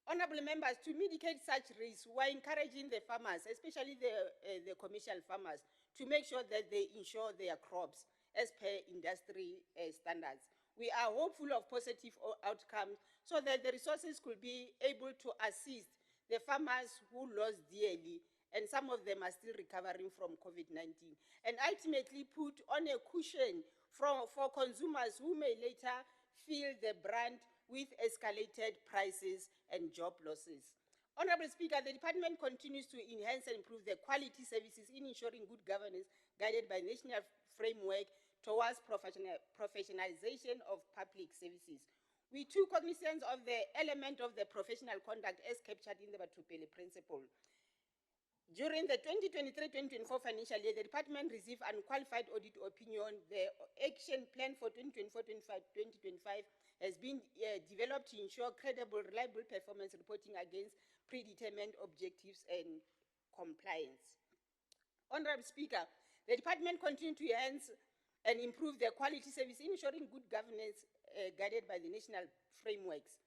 Honorable members, to mitigate such risks, we are encouraging the farmers, especially the commercial farmers, to make sure that they insure their crops as per industry standards. We are hopeful of positive outcomes so that the resources could be able to assist the farmers who lost dearly, and some of them are still recovering from COVID-19, and ultimately put on a cushion for consumers who may later feel the brunt with escalated prices and job losses. Honorable Speaker, the department continues to enhance and improve the quality services in ensuring good governance guided by national framework towards professionalization of public services. We took cognizance of the element of the professional conduct as captured in the Appropriation principle. During the 2023-2024 financial year, the department received unqualified audit opinion. The action plan for 2024-2025 has been developed to ensure credible, reliable performance reporting against predetermined objectives and compliance. Honorable Speaker, the department continues to enhance and improve the quality service, ensuring good governance guided by the national frameworks.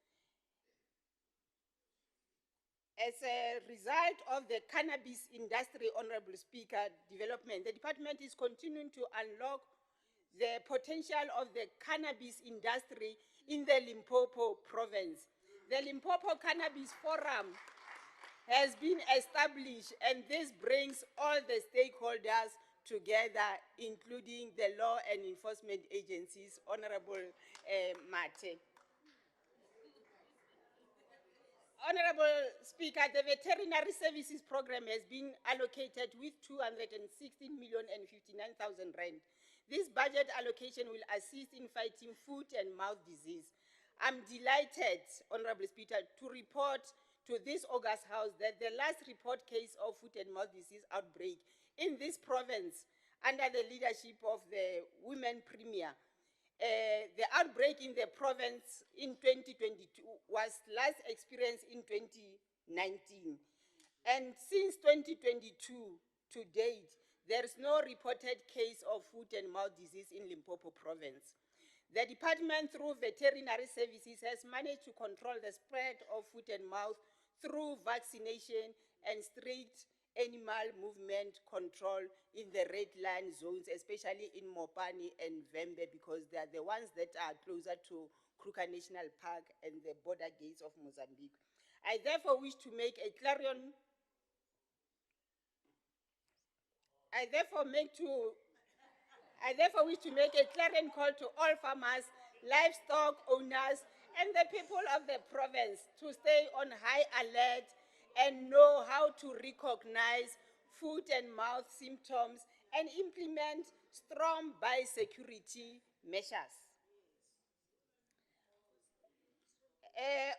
As a result of the cannabis industry, Honorable Speaker, development, the department is continuing to unlock the potential of the cannabis industry in the Limpopo province. The Limpopo Cannabis Forum has been established, and this brings all the stakeholders together, including the law and enforcement agencies. Honorable Mate. Honorable Speaker, the Veterinary Services Program has been allocated with 216,059,000 rand. This budget allocation will assist in fighting foot and mouth disease. I'm delighted, Honorable Speaker, to report to this August House that the last report case of foot and mouth disease outbreak in this province, under the leadership of the Women Premier, the outbreak in the province in 2022 was last experienced in 2019. And since 2022 to date, there is no reported case of foot and mouth disease in Limpopo province. The department, through veterinary services, has managed to control the spread of foot and mouth through vaccination and strict animal movement control in the red line zones, especially in Mopani and Vembe, because they are the ones that are closer to Kruger National Park and the border gates of Mozambique. I therefore wish to make a clarion. I therefore wish to make a clarion call to all farmers, livestock owners, and the people of the province to stay on high alert and know how to recognize foot and mouth symptoms and implement strong biosecurity measures.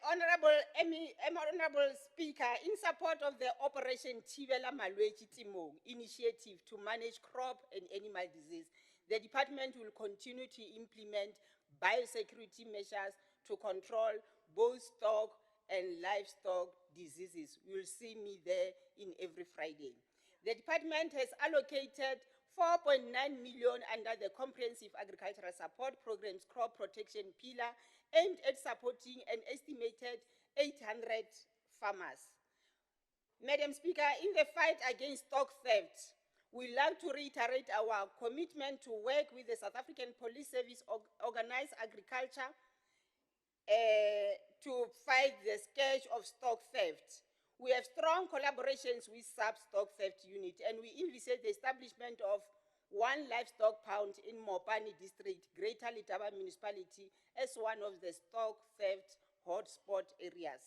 Honorable Speaker, in support of the Operation Thibela Malwetse Temong initiative to manage crop and animal disease, the department will continue to implement biosecurity measures to control both stock and livestock diseases. You will see me there in every Friday. The department has allocated 4.9 million under the Comprehensive Agricultural Support Program's crop protection pillar, aimed at supporting an estimated 800 farmers. Madam Speaker, in the fight against stock theft, we like to reiterate our commitment to work with the South African Police Service, Organized Agriculture, to fight the scourge of stock theft. We have strong collaborations with Sub-Stock Theft Unit, and we envisage the establishment of one livestock pound in Mopani District, Greater Letaba Municipality, as one of the stock theft hotspot areas.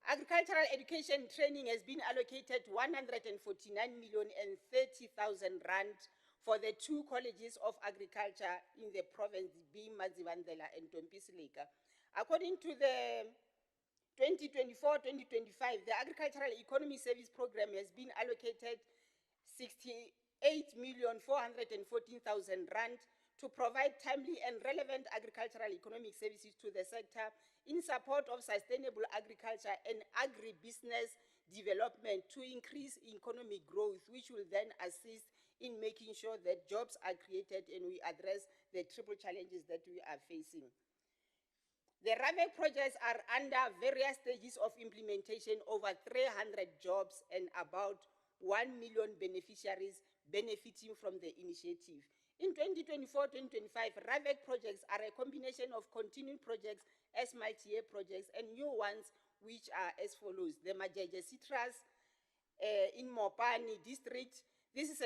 Agricultural education training has been allocated 149,030,000 rand for the 2 colleges of agriculture in the province, being Mazivandela and Tompisileka. According to the 2024-2025, the Agricultural Economy Service Program has been allocated 68,414,000 rand to provide timely and relevant agricultural economic services to the sector in support of sustainable agriculture and agribusiness development to increase economic growth, which will then assist in making sure that jobs are created and we address the triple challenges that we are facing. The RAVEC projects are under various stages of implementation, over 300 jobs and about 1 million beneficiaries benefiting from the initiative. In 2024-2025, RAVEC projects are a combination of continuing projects as multi-year projects and new ones which are as follows. The Majeje Citrus in Mopani district, this is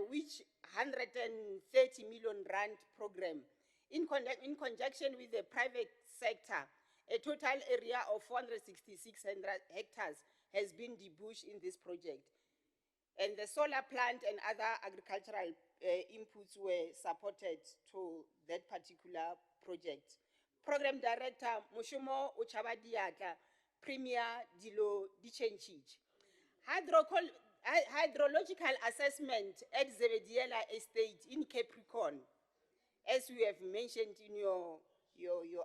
which 130 million rand program. In conjunction with the private sector, a total area of 466 hectares has been debushed in this project. And the solar plant and other agricultural inputs were supported to that particular project. Program Director Mushumo Uchabadiata, Premier Dilo Dichenchich. Hydrological assessment at Zebediela Estate in Capricorn, as we have mentioned in your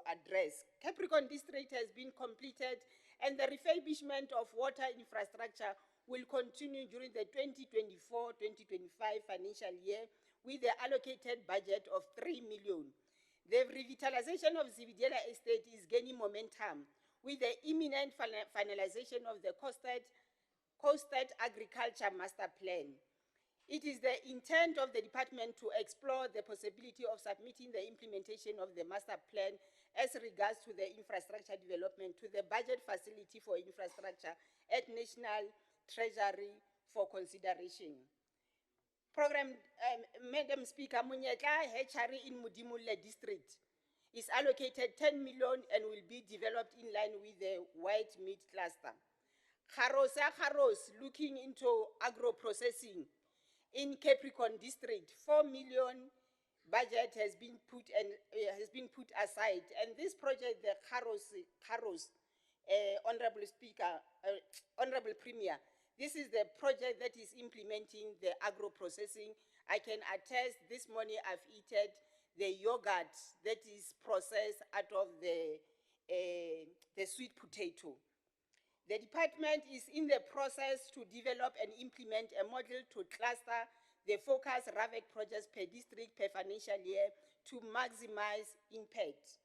address. Capricorn district has been completed and the refurbishment of water infrastructure will continue during the 2024-2025 financial year with the allocated budget of 3 million. The revitalization of Zebediela Estate is gaining momentum with the imminent finalization of the coastal agriculture master plan. It is the intent of the department to explore the possibility of submitting the implementation of the master plan as regards to the infrastructure development to the budget facility for infrastructure at National Treasury for consideration. Program, Madam Speaker, Munyeka Hatchery in Mudimule district is allocated 10 million and will be developed in line with the white meat cluster. Kharos looking into agro-processing in Capricorn district, 4 million budget has been put aside, and this project, the Kharos, Honorable Speaker, Honorable Premier, this is the project that is implementing the agro-processing. I can attest this morning I've eaten the yogurt that is processed out of the sweet potato. The department is in the process to develop and implement a model to cluster the focus RAVEC projects per district per financial year to maximize impact.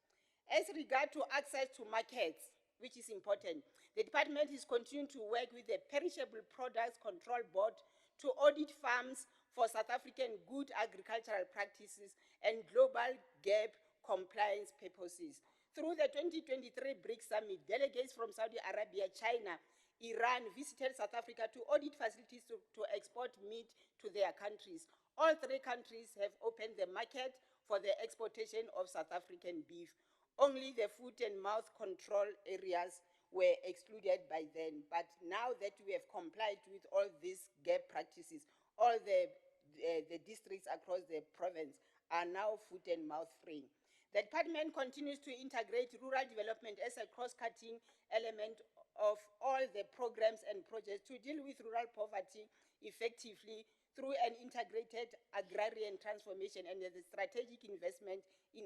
As regard to access to markets, which is important, the department is continuing to work with the Perishable Products Control Board to audit farms for South African good agricultural practices and global GAP compliance purposes. Through the 2023 BRICS Summit, delegates from Saudi Arabia, China, Iran visited South Africa to audit facilities to export meat to their countries. All three countries have opened the market for the exportation of South African beef. Only the foot and mouth control areas were excluded by then. But now that we have complied with all these GAP practices, all the districts across the province are now foot and mouth free. The department continues to integrate rural development as a cross-cutting element of all the programs and projects to deal with rural poverty effectively through an integrated agrarian transformation and the strategic investment in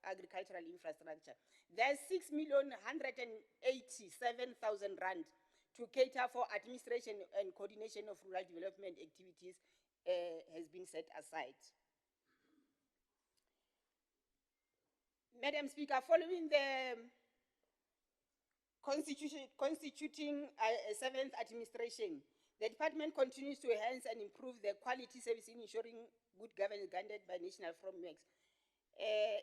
agricultural infrastructure. There's 6,187,000 rand to cater for administration and coordination of rural development activities has been set aside. Madam Speaker, following the constituting a seventh administration, the department continues to enhance and improve the quality service in ensuring good governance guided by national frameworks.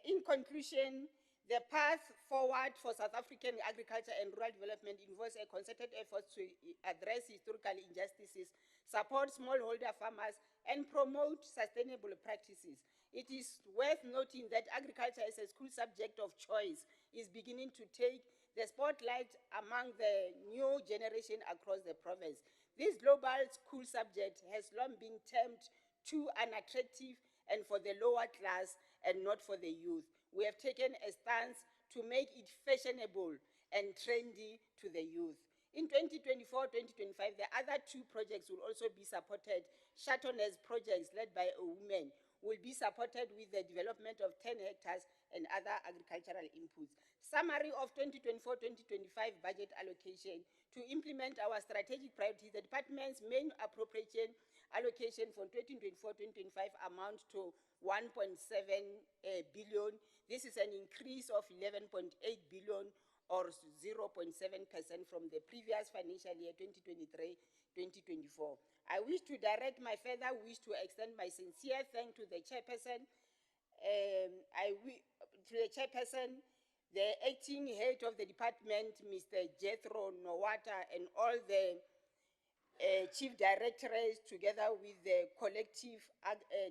In conclusion, the path forward for South African agriculture and rural development involves a concerted effort to address historical injustices, support smallholder farmers, and promote sustainable practices. It is worth noting that agriculture as a school subject of choice is beginning to take the spotlight among the new generation across the province. This global school subject has long been termed too unattractive and for the lower class and not for the youth. We have taken a stance to make it fashionable and trendy to the youth. In 2024-2025, the other two projects will also be supported. Chatonez projects led by a woman will be supported with the development of 10 hectares and other agricultural inputs. Summary of 2024-2025 budget allocation. To implement our strategic priorities, the department's main appropriation allocation for 2024-2025 amount to 1.7 billion. This is an increase of 11.8 billion or 0.7% from the previous financial year 2023-2024. I wish to direct my further wish to extend my sincere thanks to the chairperson, the acting head of the department, Mr. Jethro Nowata, and all the chief directors, together with the collective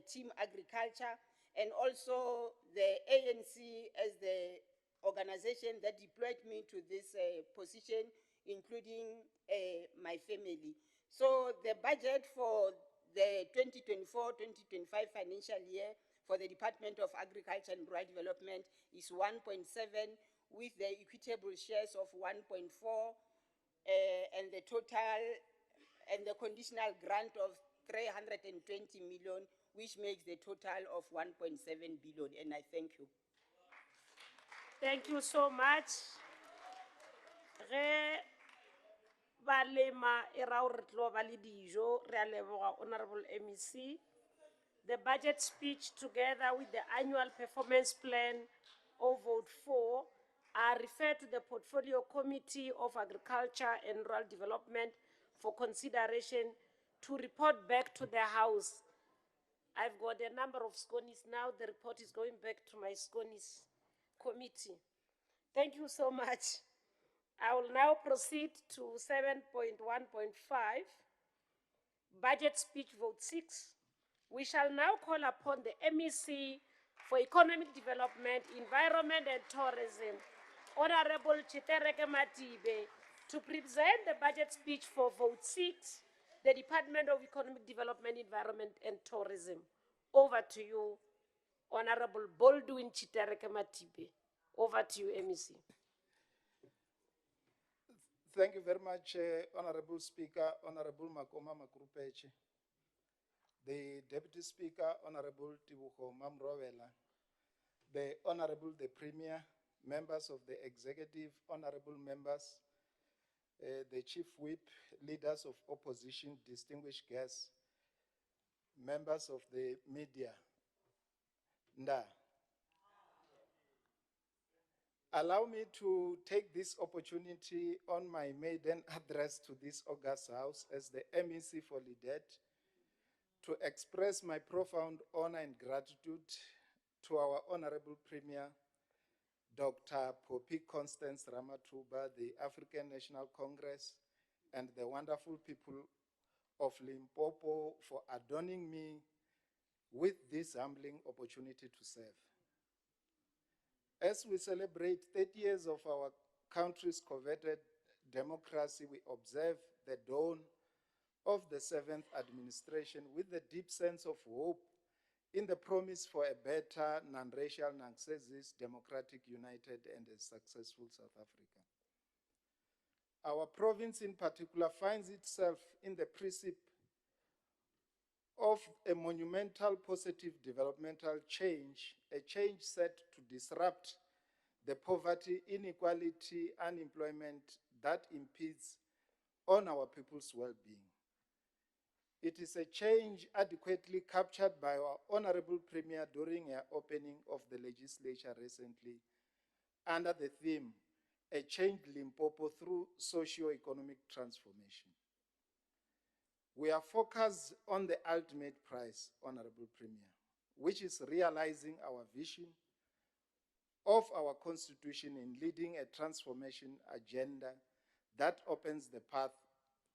team agriculture, and also the ANC as the organization that deployed me to this position, including my family. So the budget for the 2024-2025 financial year for the Department of Agriculture and Rural Development is 1.7, with the equitable shares of 1.4, and the total and the conditional grant of 320 million, which makes the total of 1.7 billion. And I thank you. Thank you so much. Ge ba lema e ra hore re tlo ba le dijo, re a leboga Honorable MEC. The budget speech together with the annual performance plan of vote 4 are referred to the Portfolio Committee of Agriculture and Rural Development for consideration to report back to the House. I've got a number of SCONIs now. The report is going back to my SCONIs committee. Thank you so much. I will now proceed to 7.1.5, budget speech vote 6. We shall now call upon the MEC for Economic Development, Environment and Tourism, Honorable Chitereke Matibe, to present the budget speech for vote 6, the Department of Economic Development, Environment and Tourism. Over to you, Honorable Baldwin Chitereke Matibe. Over to you, MEC. Thank you very much, Honorable Speaker, Honorable Makoma Makrupeche, the Deputy Speaker, Honorable Tibuko Mamrovela, the Honorable the Premier, members of the Executive, Honorable members, the Chief Whip, leaders of opposition, distinguished guests, members of the media, Nda. Allow me to take this opportunity on my maiden address to this august house as the MEC for Lidet to express my profound honor and gratitude to our Honorable Premier, Dr. Poppy Constance Ramatuba, the African National Congress, and the wonderful people of Limpopo for adorning me with this humbling opportunity to serve. As we celebrate 30 years of our country's coveted democracy, we observe the dawn of the 7th administration with a deep sense of hope in the promise for a better, non-racial, non-sexist, democratic, united, and a successful South Africa. Our province in particular finds itself in the precipice of a monumental positive developmental change, a change set to disrupt the poverty, inequality, unemployment that impedes on our people's well-being. It is a change adequately captured by our Honorable Premier during her opening of the legislature recently under the theme, A Changed Limpopo Through Socio-Economic Transformation. We are focused on the ultimate prize, Honorable Premier, which is realizing our vision of our Constitution in leading a transformation agenda that opens the path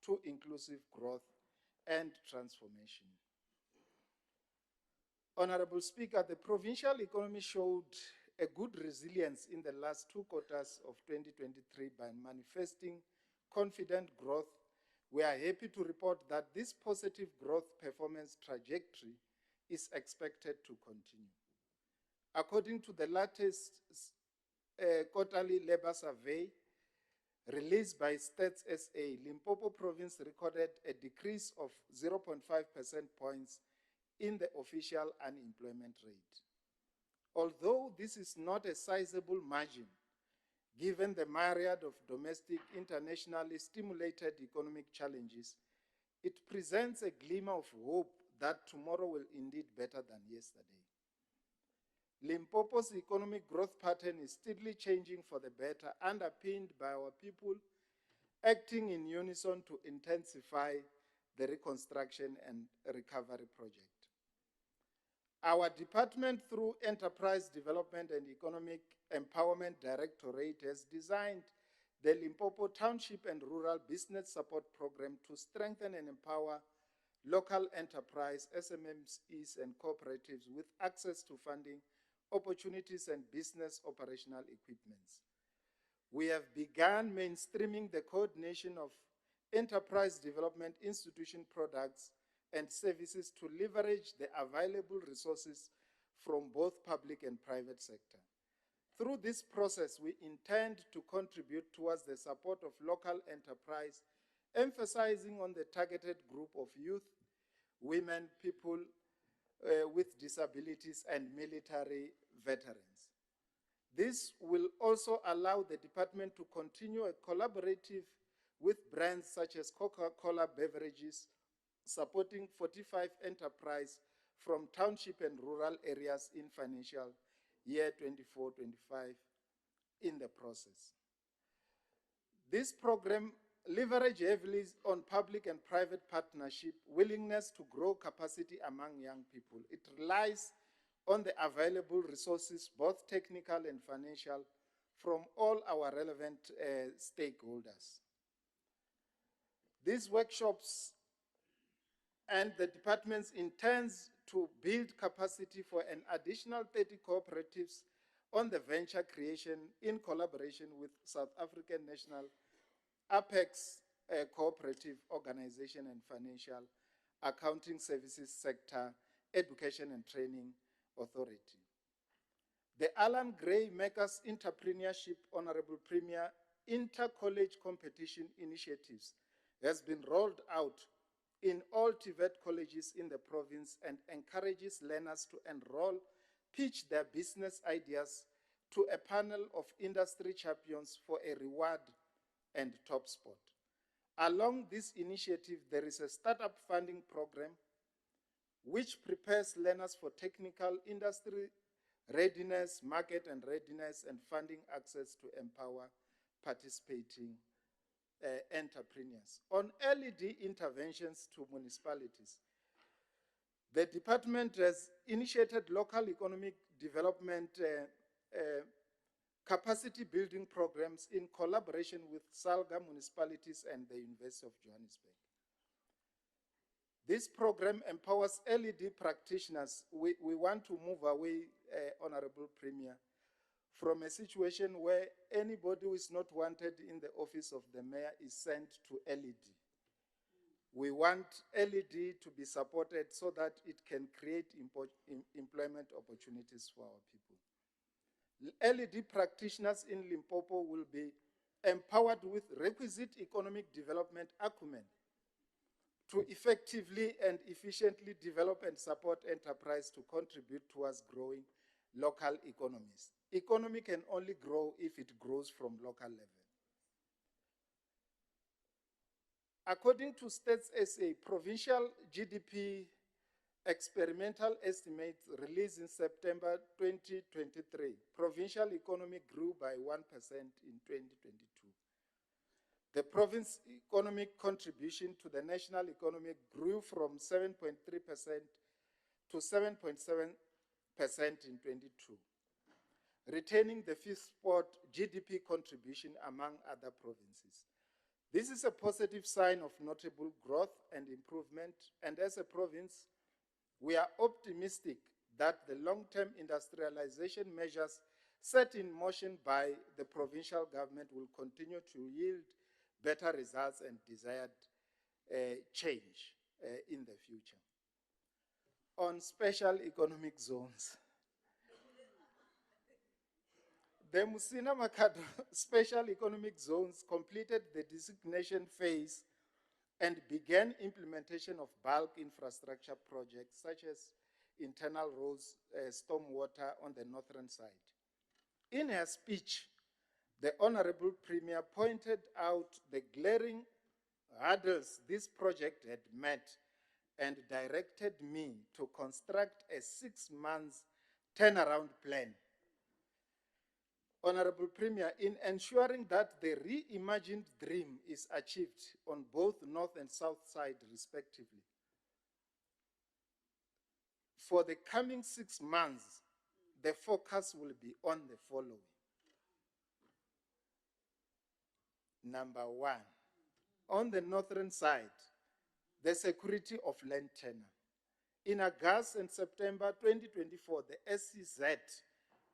to inclusive growth and transformation. Honorable Speaker, the provincial economy showed a good resilience in the last 2 quarters of 2023 by manifesting confident growth. We are happy to report that this positive growth performance trajectory is expected to continue. According to the latest quarterly labor survey released by Stats SA, Limpopo province recorded a decrease of 0.5 percentage points in the official unemployment rate. Although this is not a sizable margin, given the myriad of domestic, internationally stimulated economic challenges, it presents a glimmer of hope that tomorrow will indeed be better than yesterday. Limpopo's economic growth pattern is steadily changing for the better, underpinned by our people acting in unison to intensify the reconstruction and recovery project. Our department, through Enterprise Development and Economic Empowerment Directorate, has designed the Limpopo Township and Rural Business Support Program to strengthen and empower local enterprise, SMMEs, and cooperatives with access to funding, opportunities, and business operational equipments. We have begun mainstreaming the coordination of enterprise development institution products and services to leverage the available resources from both public and private sector. Through this process, we intend to contribute towards the support of local enterprise, emphasizing on the targeted group of youth, women, people with disabilities, and military veterans. This will also allow the department to continue a collaborative with brands such as Coca-Cola Beverages, supporting 45 enterprise from township and rural areas in financial year 24-25 in the process. This program leverages heavily on public and private partnership, willingness to grow capacity among young people. It relies on the available resources, both technical and financial, from all our relevant stakeholders. These workshops and the department intends to build capacity for an additional 30 cooperatives on the venture creation in collaboration with South African National Apex Cooperative Organization and Financial Accounting Services Sector Education and Training Authority. The Alan Gray Makers Entrepreneurship Honorable Premier Inter-College Competition Initiatives has been rolled out in all TVET colleges in the province and encourages learners to enroll, pitch their business ideas to a panel of industry champions for a reward and top spot. Along this initiative, there is a startup funding program which prepares learners for technical industry readiness, market and readiness, and funding access to empower participating entrepreneurs. On LED interventions to municipalities, the department has initiated local economic development capacity building programs in collaboration with Salga municipalities and the University of Johannesburg. This program empowers LED practitioners. We want to move away, Honorable Premier, from a situation where anybody who is not wanted in the office of the mayor is sent to LED. We want LED to be supported so that it can create employment opportunities for our people. LED practitioners in Limpopo will be empowered with requisite economic development acumen to effectively and efficiently develop and support enterprise to contribute towards growing local economies. Economy can only grow if it grows from local level. According to Stats SA, provincial GDP experimental estimates released in September 2023, provincial economy grew by 1% in 2022. The province economic contribution to the national economy grew from 7.3% to 7.7% in 22, retaining the fifth spot GDP contribution among other provinces. This is a positive sign of notable growth and improvement, and as a province, we are optimistic that the long-term industrialization measures set in motion by the provincial government will continue to yield better results and desired change in the future. On special economic zones, The Musina Makado Special Economic Zones completed the designation phase and began implementation of bulk infrastructure projects such as internal roads, stormwater on the northern side. In her speech, the Honorable Premier pointed out the glaring hurdles this project had met and directed me to construct a 6-month turnaround plan. Honorable Premier, in ensuring that the reimagined dream is achieved on both north and south side respectively, for the coming 6 months, the focus will be on the following. Number one, on the northern side, the security of land tenure. In August and September 2024, the SCZ,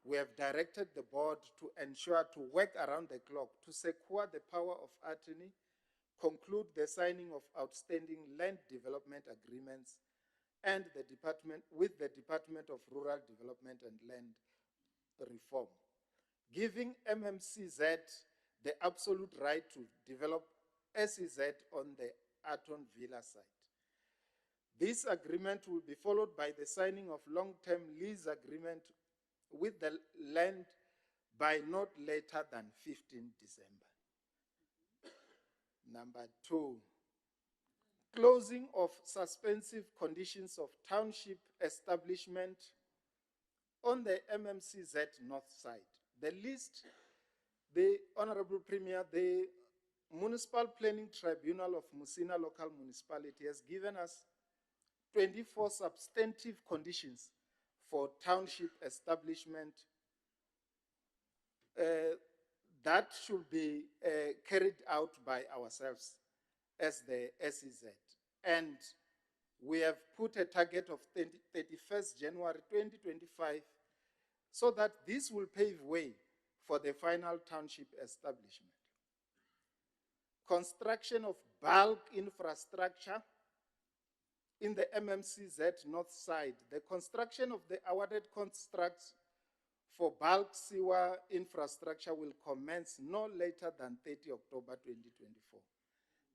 we have directed the board to ensure to work around the clock to secure the power of attorney, conclude the signing of outstanding land development agreements, and with the Department of Rural Development and Land Reform, giving MMCZ the absolute right to develop SEZ on the Aton Villa site. This agreement will be followed by the signing of long-term lease agreement with the land by not later than 15 December. Number two, closing of suspensive conditions of township establishment on the MMCZ north side. The list, the Honorable Premier, the Municipal Planning Tribunal of Musina Local Municipality has given us 24 substantive conditions for township establishment that should be carried out by ourselves as the SEZ. And we have put a target of 31st January 2025 so that this will pave way for the final township establishment. Construction of bulk infrastructure in the MMCZ north side. The construction of the awarded contracts for bulk sewer infrastructure will commence no later than 30 October 2024,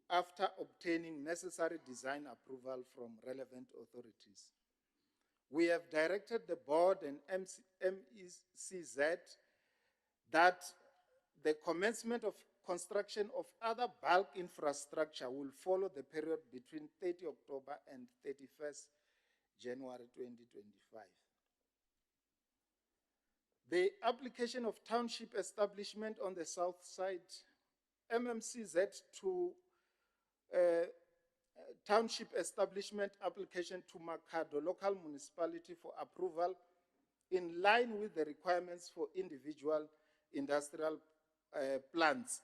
after obtaining necessary design approval from relevant authorities. We have directed the board and MECZ that the commencement of construction of other bulk infrastructure will follow the period between 30 October and 31st January 2025. The application of township establishment on the south side, MMCZ to township establishment application to Makado local municipality for approval in line with the requirements for individual industrial plants,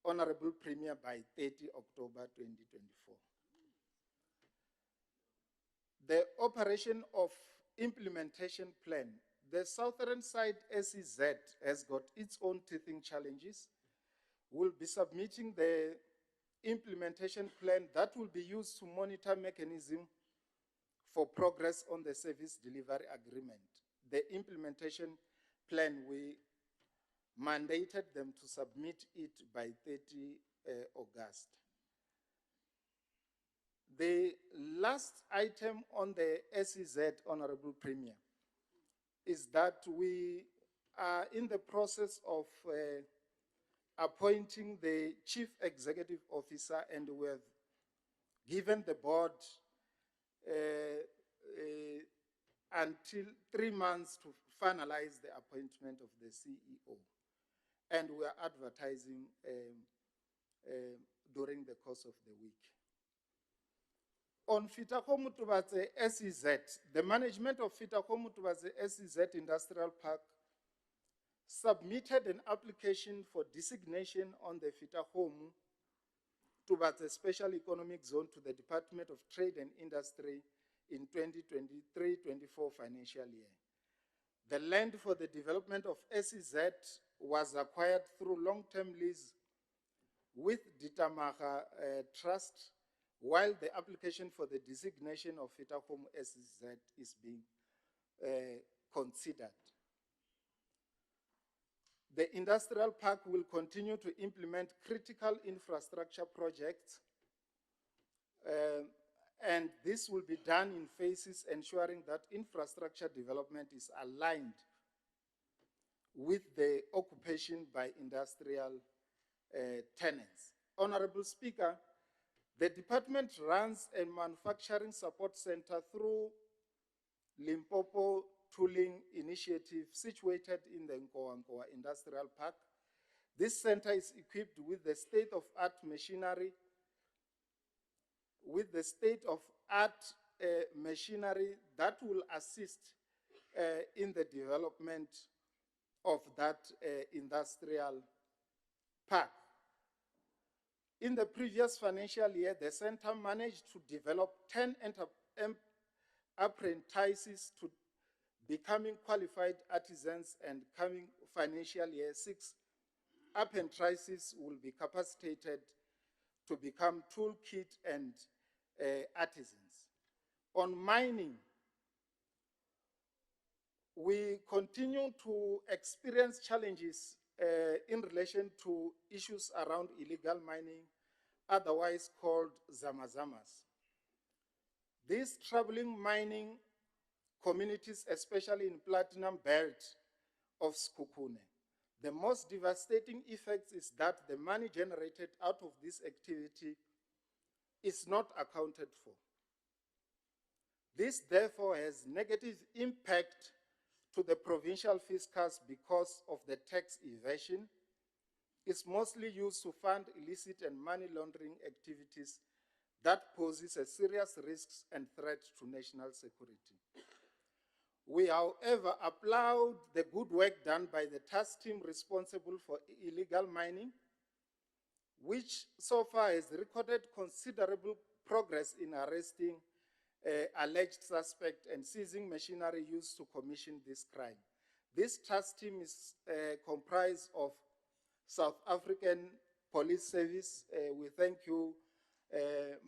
Honorable Premier, by 30 October 2024. The operation of implementation plan. The southern side SEZ has got its own teething challenges. We'll be submitting the implementation plan that will be used to monitor mechanism for progress on the service delivery agreement. The implementation plan, we mandated them to submit it by 30 August. The last item on the SEZ, Honorable Premier, is that we are in the process of appointing the Chief Executive Officer, and we have given the board until 3 months to finalize the appointment of the CEO. And we are advertising during the course of the week. On Fitakomu Tubatse SEZ, the management of Fitakomu Tubatse SEZ Industrial Park submitted an application for designation on the Fitakomu Tubatse Special Economic Zone to the Department of Trade and Industry in 2023-24 financial year. The land for the development of SEZ was acquired through long-term lease with Ditamaga Trust, while the application for the designation of Fitakomu SEZ is being considered. The industrial park will continue to implement critical infrastructure projects, and this will be done in phases, ensuring that infrastructure development is aligned with the occupation by industrial tenants. Honorable Speaker, the department runs a manufacturing support center through Limpopo Tooling Initiative situated in the Nkowankowa Industrial Park. This center is equipped with the state-of-art machinery, machinery that will assist in the development of that industrial park. In the previous financial year, the center managed to develop 10 apprentices to becoming qualified artisans, and coming financial year, 6 apprentices will be capacitated to become toolkit and artisans. On mining, we continue to experience challenges in relation to issues around illegal mining, otherwise called zamazamas. These troubling mining communities, especially in platinum belt of Skukune. The most devastating effect is that the money generated out of this activity is not accounted for. This therefore has negative impact to the provincial fiscus because of the tax evasion. It's mostly used to fund illicit and money laundering activities that poses a serious risk and threat to national security. We, however, applaud the good work done by the task team responsible for illegal mining, which so far has recorded considerable progress in arresting alleged suspect and seizing machinery used to commission this crime. This task team is comprised of South African Police Service. We thank you,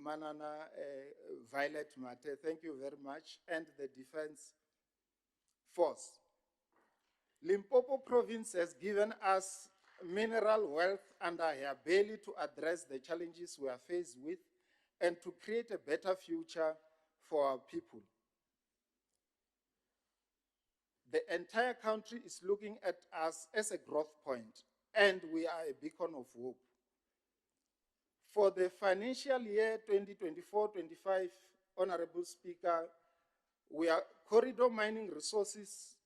Manana Violet Mate, thank you very much, and the Defense Force. Limpopo province has given us mineral wealth under her belly to address the challenges we are faced with and to create a better future for our people. The entire country is looking at us as a growth point, and we are a beacon of hope. For the financial year 2024-25, Honorable Speaker, we are Corridor Mining Resources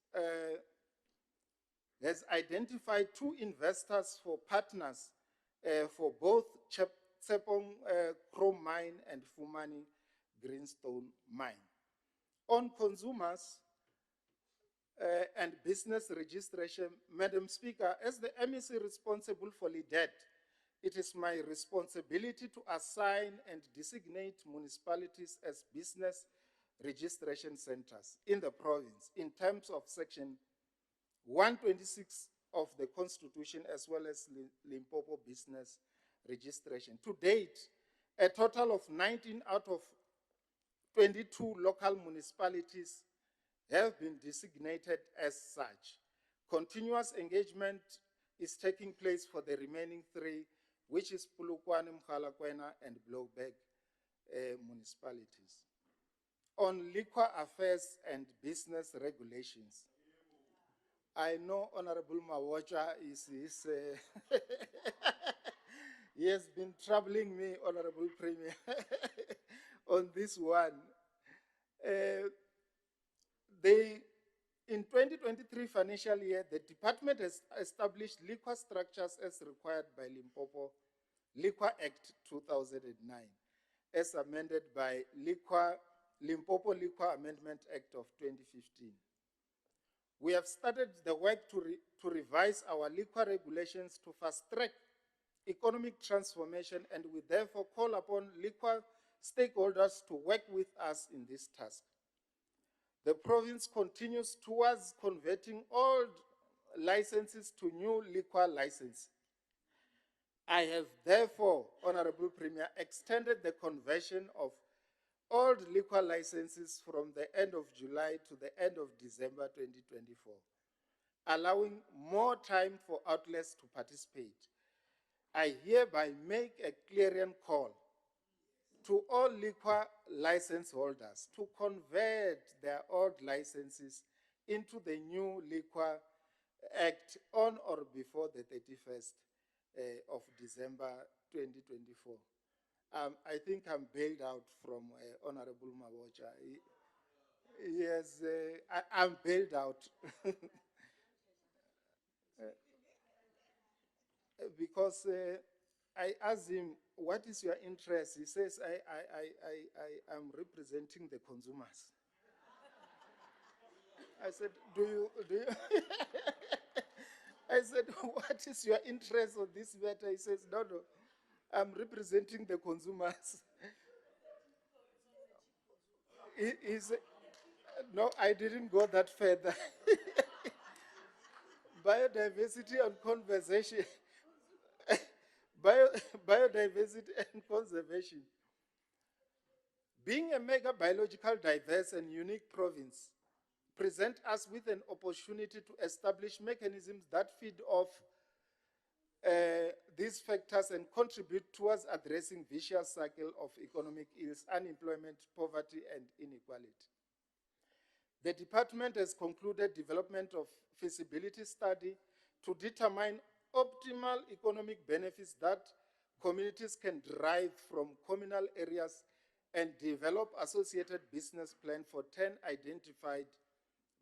has identified 2 investors for partners for both Tsepong Chrome Mine and Fumani Greenstone Mine. On consumers and business registration, Madam Speaker, as the MEC responsible for LIDET, it is my responsibility to assign and designate municipalities as business registration centers in the province in terms of Section 126 of the Constitution, as well as Limpopo business registration. To date, a total of 19 out of 22 local municipalities have been designated as such. Continuous engagement is taking place for the remaining 3, which is Polokwane, Mkhalakwena, and Blowback municipalities. On liquor affairs and business regulations, I know Honorable Mawocha is he has been troubling me, Honorable Premier, on this one. In 2023 financial year, the department has established liquor structures as required by Limpopo Liquor Act 2009, as amended by Limpopo Liquor Amendment Act of 2015. We have started the work to revise our liquor regulations to fast-track economic transformation, and we therefore call upon liquor stakeholders to work with us in this task. The province continues towards converting old licenses to new liquor licenses. I have therefore, Honorable Premier, extended the conversion of old liquor licenses from the end of July to the end of December 2024. allowing more time for outlets to participate. I hereby make a clarion call to all liquor license holders to convert their old licenses into the new Liquor Act on or before the 31st of December 2024. I think I'm bailed out from Honorable Mawocha. Yes, I'm bailed out. Because I asked him, what is your interest? He says, I am representing the consumers. I said, do you? I said, what is your interest on this matter? He says, no, I'm representing the consumers. He said, no, I didn't go that further. Biodiversity and conservation. Biodiversity and conservation. Being a mega biological diverse and unique province, present us with an opportunity to establish mechanisms that feed off these factors and contribute towards addressing vicious cycle of economic ills, unemployment, poverty, and inequality. The department has concluded development of feasibility study to determine optimal economic benefits that communities can derive from communal areas and develop associated business plan for 10 identified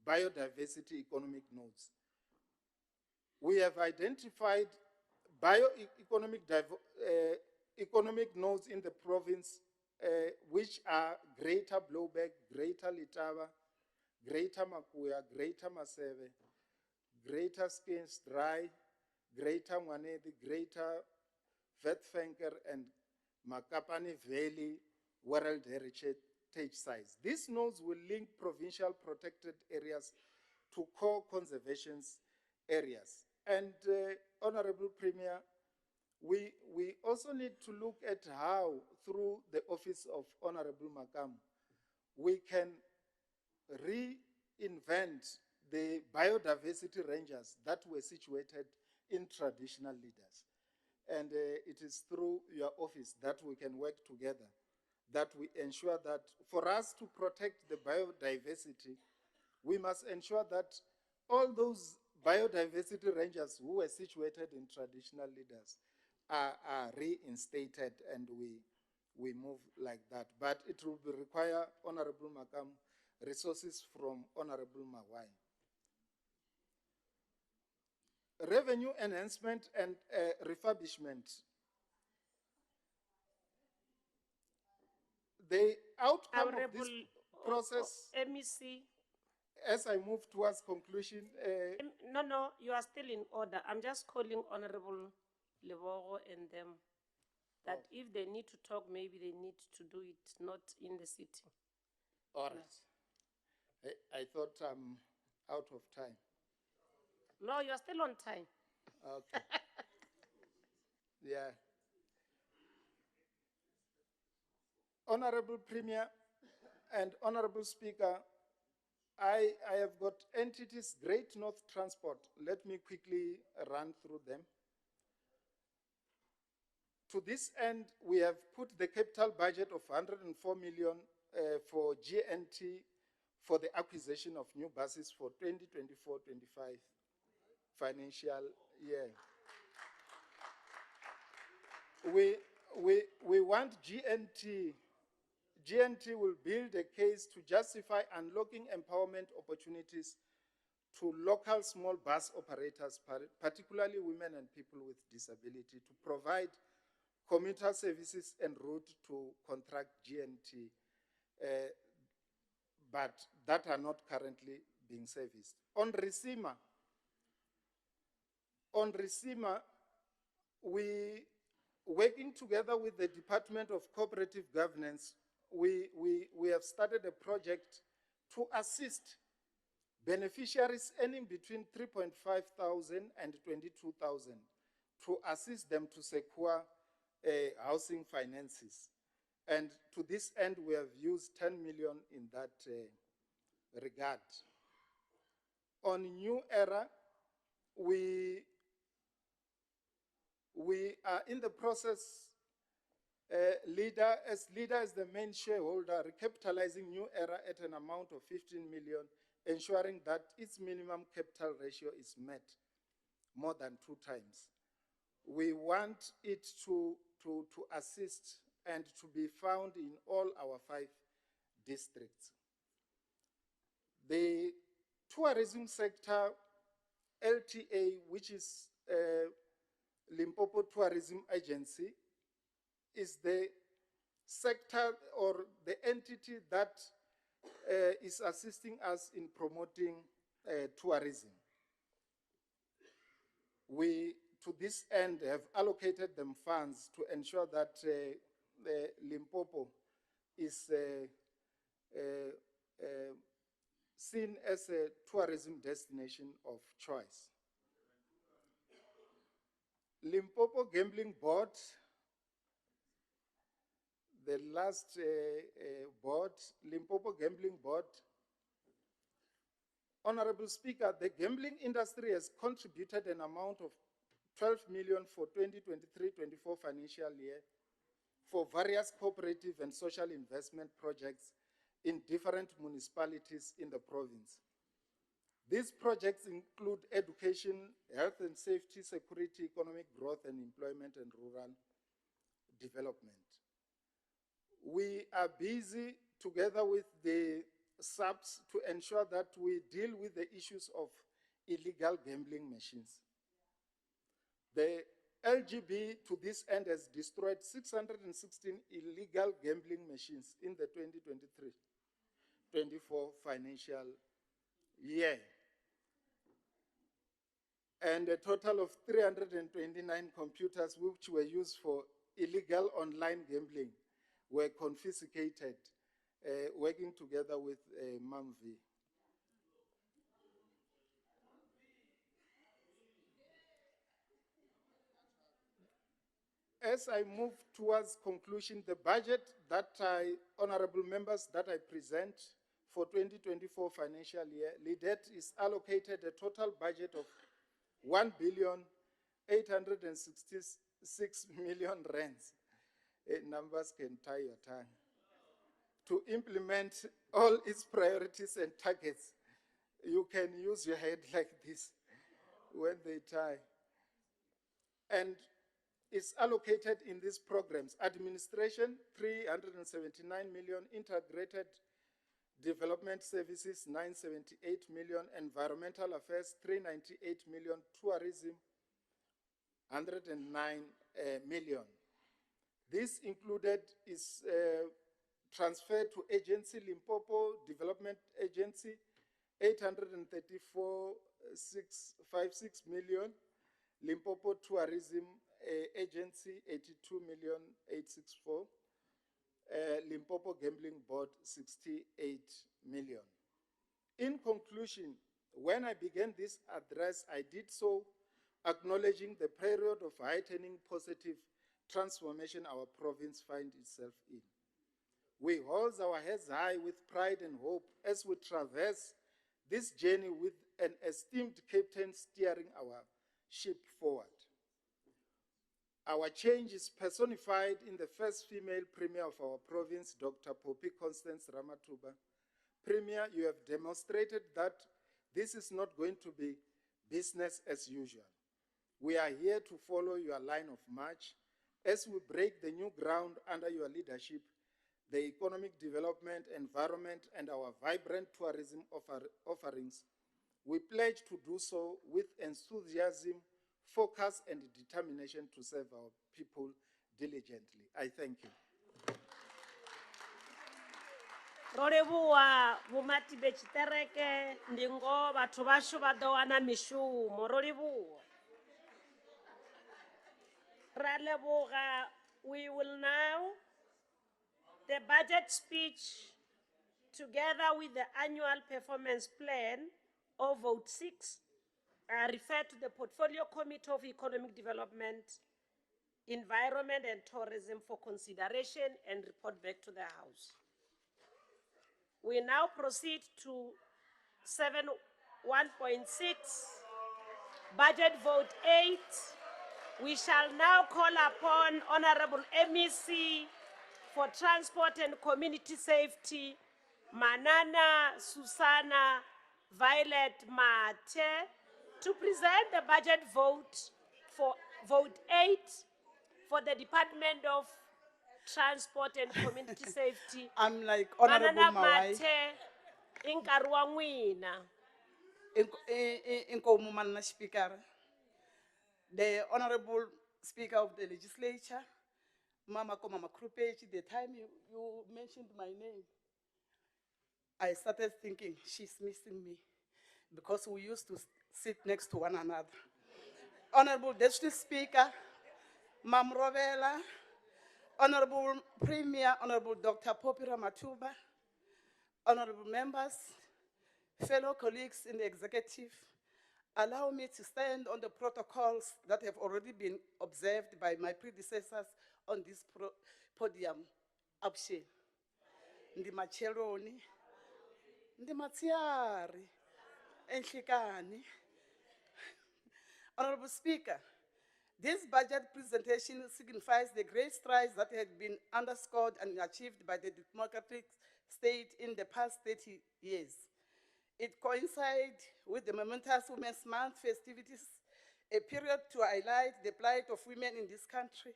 biodiversity economic nodes. We have identified bioeconomic economic nodes in the province, which are Greater Blowback, Greater Letaba, Greater Makuya, Greater Maseve, Greater Skins Dry, Greater Mwanedi, Greater Witwatersrand, and Makapani Valley World Heritage Sites. These nodes will link provincial protected areas to core conservation areas. And Honorable Premier, we also need to look at how, through the office of Honorable Makam, we can reinvent the biodiversity rangers that were situated in traditional leaders. And it is through your office that we can work together, that we ensure that for us to protect the biodiversity, we must ensure that all those biodiversity rangers who were situated in traditional leaders are reinstated, and we move like that. But it will require, Honorable Makam, resources from Honorable Mawai. Revenue enhancement and refurbishment. The outcome of this process, MEC. as I move towards conclusion. No, you are still in order. I'm just calling Honorable Lebogo and them that if they need to talk, maybe they need to do it not in the city. All right. I thought I'm out of time. No, you are still on time. Okay. Yeah. Honorable Premier and Honorable Speaker, I have got entities, Great North Transport. Let me quickly run through them. To this end, we have put the capital budget of 104 million for GNT for the acquisition of new buses for 2024-25 financial year. We want GNT. GNT will build a case to justify unlocking empowerment opportunities to local small bus operators, particularly women and people with disability, to provide commuter services en route to contract GNT, but that are not currently being serviced. On Risima, we, working together with the Department of Cooperative Governance, we have started a project to assist beneficiaries earning between 3,500 and 22,000 to assist them to secure housing finances. And to this end, we have used 10 million in that regard. On New Era, we are in the process, leader as the main shareholder, recapitalizing New Era at an amount of 15 million, ensuring that its minimum capital ratio is met more than 2 times. We want it to assist and to be found in all our 5 districts. The tourism sector, LTA, which is Limpopo Tourism Agency, is the sector or the entity that is assisting us in promoting tourism. We, to this end, have allocated them funds to ensure that Limpopo is seen as a tourism destination of choice. Limpopo Gambling Board, the last board, Limpopo Gambling Board. Honorable Speaker, the gambling industry has contributed an amount of 12 million for 2023-24 financial year for various cooperative and social investment projects in different municipalities in the province. These projects include education, health and safety, security, economic growth and employment, and rural development. We are busy together with the subs to ensure that we deal with the issues of illegal gambling machines. The LGB to this end has destroyed 616 illegal gambling machines in the 2023-24 financial year, and a total of 329 computers which were used for illegal online gambling were confiscated, working together with MAMV. As I move towards conclusion, the budget that honorable members, that I present for 2024 financial year, LIDET is allocated a total budget of 1,866,000,000 rands. Numbers can tie your tongue. To implement all its priorities and targets. You can use your head like this when they tie. And it's allocated in these programs: administration, 379 million, integrated development services, 978 million, environmental affairs, 398 million, tourism, 109 million. This included is transfer to agency Limpopo Development Agency, 834,656 million, Limpopo Tourism Agency, 82,864, Limpopo Gambling Board, 68 million. In conclusion, when I began this address, I did so acknowledging the period of heightening positive transformation our province finds itself in. We hold our heads high with pride and hope as we traverse this journey with an esteemed captain steering our ship forward. Our change is personified in the first female premier of our province, Dr. Poppy Constance Ramatuba. Premier, you have demonstrated that this is not going to be business as usual. We are here to follow your line of march as we break the new ground under your leadership. The economic development, environment, and our vibrant tourism offerings. We pledge to do so with enthusiasm, focus, and determination to serve our people diligently. I thank you. Rolibuwa vumati bechitereke ndingo batho basho ba do wana mishumo. Rolibuwa. Ralebuga, we will now the budget speech together with the annual performance plan or vote 6 refer to the Portfolio Committee of Economic Development, Environment and Tourism for consideration and report back to the House. We now proceed to 1.6. Budget vote 8. We shall now call upon Honorable MEC for Transport and Community Safety, Manana Susana Violet Mate, to present the budget vote for vote 8 for the Department of Transport and Community Safety. I'm like Honorable Manana Mawai. Mate, inkarhi wa n'wina. Inkomu Manana Speaker, the Honorable Speaker of the Legislature, Mama Krupechi, the time you mentioned my name, I started thinking she's missing me because we used to sit next to one another. Honorable Deputy Speaker, Mam Rovela, Honorable Premier, Honorable Dr. Popira Matuba, honorable members, fellow colleagues in the executive, allow me to stand on the protocols that have already been observed by my predecessors on this podium. Abshe, ndi macheloni, ndi matsiari, enhlikani. Honorable Speaker, this budget presentation signifies the great strides that had been underscored and achieved by the democratic state in the past 30 years. It coincides with the momentous Women's Month festivities, a period to highlight the plight of women in this country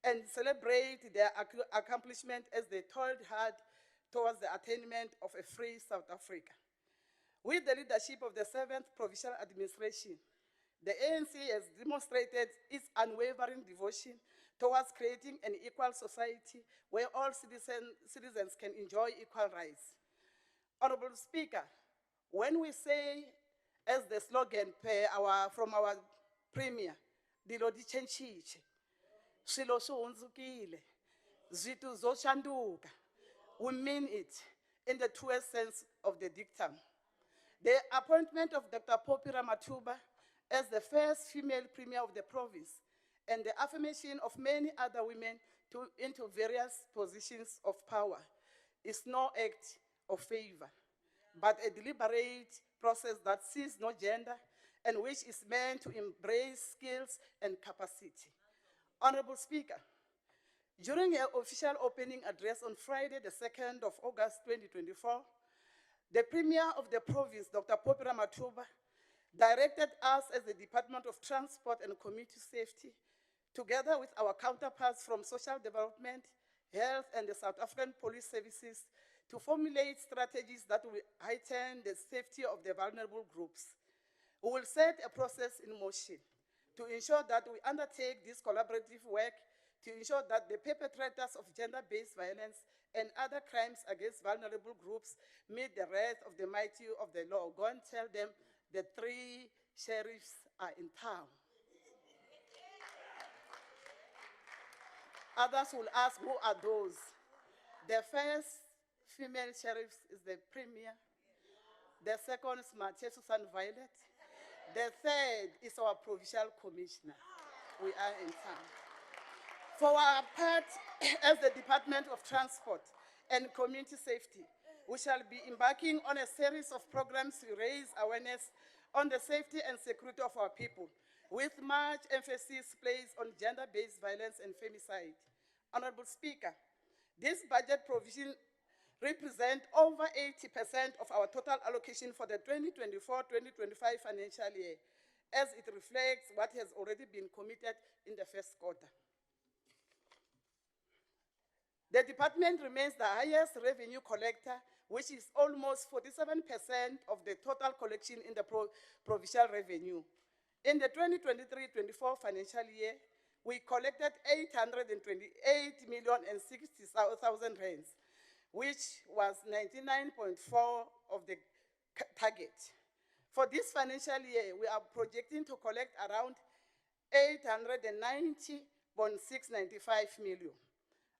and celebrate their accomplishment as they toiled hard towards the attainment of a free South Africa. With the leadership of the 7th Provincial Administration, the ANC has demonstrated its unwavering devotion towards creating an equal society where all citizens can enjoy equal rights. Honorable Speaker, when we say, as the slogan from our Premier, dilo di chenchiche, swilo swi hundzukile, zwitu zo shanduka, we mean it in the truest sense of the dictum. The appointment of Dr. Popira Matuba as the first female premier of the province and the affirmation of many other women into various positions of power is no act of favor, but a deliberate process that sees no gender and which is meant to embrace skills and capacity. Honorable Speaker, during her official opening address on Friday, the 2nd of August 2024, the Premier of the province, Dr. Popira Matuba, directed us as the Department of Transport and Community Safety, together with our counterparts from Social Development, Health, and the South African Police Services, to formulate strategies that will heighten the safety of the vulnerable groups. We will set a process in motion to ensure that we undertake this collaborative work to ensure that the perpetrators of gender-based violence and other crimes against vulnerable groups meet the wrath of the mighty of the law. Go and tell them the 3 sheriffs are in town. Others will ask, who are those? The first female sheriff is the Premier. The second is Mathieu Susan Violet. The third is our Provincial Commissioner. We are in town. For our part, as the Department of Transport and Community Safety, we shall be embarking on a series of programs to raise awareness on the safety and security of our people, with much emphasis placed on gender-based violence and femicide. Honorable Speaker, this budget provision represents over 80% of our total allocation for the 2024-2025 financial year, as it reflects what has already been committed in the first quarter. The department remains the highest revenue collector, which is almost 47% of the total collection in the provincial revenue. In the 2023-24 financial year, we collected 828,060,000 rands, which was 99.4% of the target. For this financial year, we are projecting to collect around 890.695 million.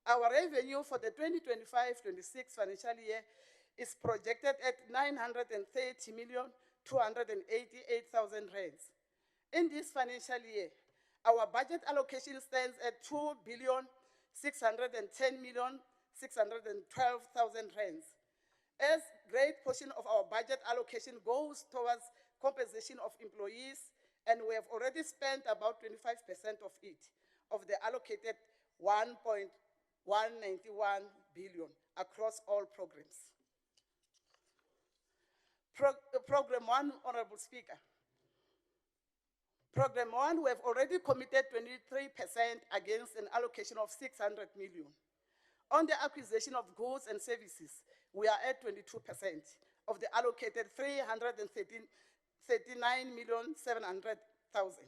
Our revenue for the 2025-26 financial year is projected at 930,288,000 rands. In this financial year, our budget allocation stands at 2,610,612,000 rands. As great portion of our budget allocation goes towards compensation of employees And we have already spent about 25% of it, of the allocated 1.191 billion across all programs. Program one, Honorable Speaker. Program one, we have already committed 23% against an allocation of 600 million. On the acquisition of goods and services, we are at 22% of the allocated 339,700,000,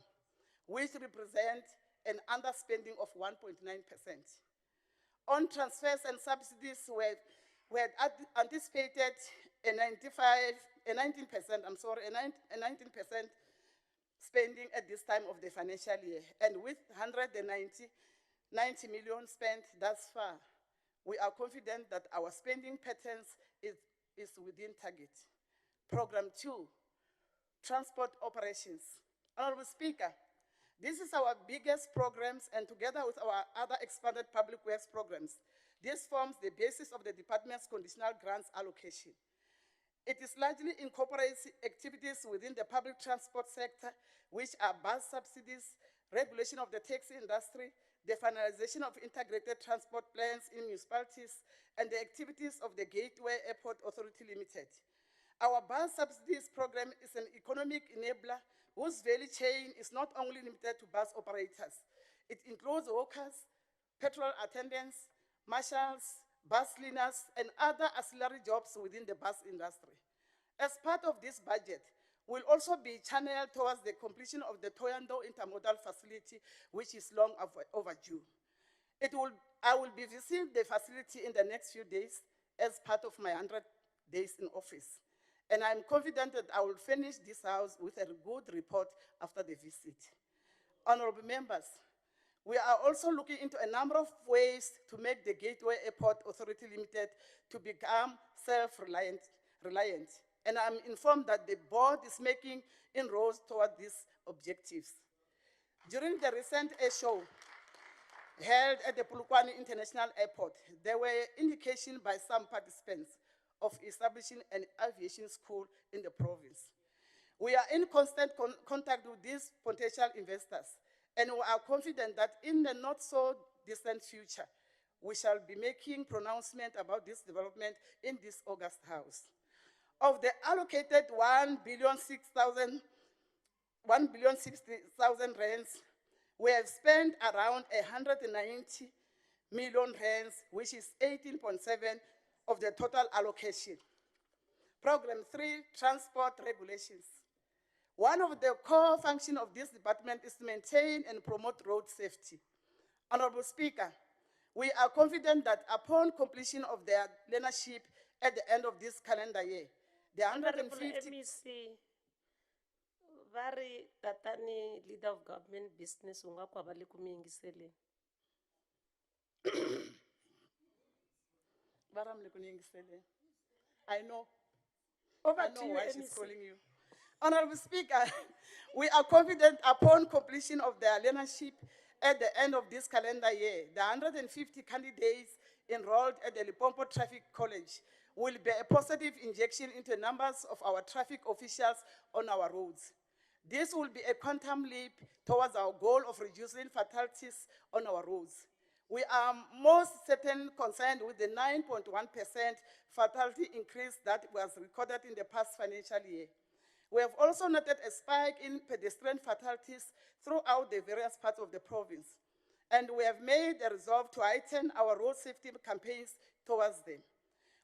which represent an underspending of 1.9%. On transfers and subsidies, we had anticipated a 19% spending at this time of the financial year. And with 90 million spent thus far, we are confident that our spending patterns is within target. Program two, transport operations. Honorable Speaker, this is our biggest programs, and together with our other expanded public works programs, this forms the basis of the department's conditional grants allocation. It is largely incorporates activities within the public transport sector, which are bus subsidies, regulation of the taxi industry, the finalization of integrated transport plans in municipalities, and the activities of the Gateway Airport Authority Limited. Our bus subsidies program is an economic enabler whose value chain is not only limited to bus operators. It includes workers, petrol attendants, marshals, bus cleaners, and other ancillary jobs within the bus industry. As part of this budget, will also be channeled towards the completion of the Toyando Intermodal Facility, which is long overdue. I will be visiting the facility in the next few days as part of my 100 days in office. And I'm confident that I will finish this house with a good report after the visit. Honorable members, we are also looking into a number of ways to make the Gateway Airport Authority Limited to become self-reliant. And I'm informed that the board is making inroads toward these objectives. During the recent air show held at the Polokwane International Airport, there were indications by some participants of establishing an aviation school in the province. We are in constant contact with these potential investors, and we are confident that in the not so distant future, we shall be making pronouncement about this development in this August House. Of the allocated 1,060,000 rands, we have spent around 190 million rands, which is 18.7% of the total allocation. Program 3, transport regulations. One of the core functions of this department is to maintain and promote road safety. Honorable Speaker, we are confident that upon completion of their leadership at the end of this calendar year, the Honorable 150 MEC, vari tatani leader of government business unga kwa bali kumiyingisele. I know. Over I to know you, why she's MEC. calling you. Honorable Speaker, we are confident upon completion of their leadership at the end of this calendar year, the 150 candidates enrolled at the Limpopo Traffic College will be a positive injection into numbers of our traffic officials on our roads. This will be a quantum leap towards our goal of reducing fatalities on our roads. We are most certainly concerned with the 9.1% fatality increase that was recorded in the past financial year. We have also noted a spike in pedestrian fatalities throughout the various parts of the province, and we have made a resolve to heighten our road safety campaigns towards them.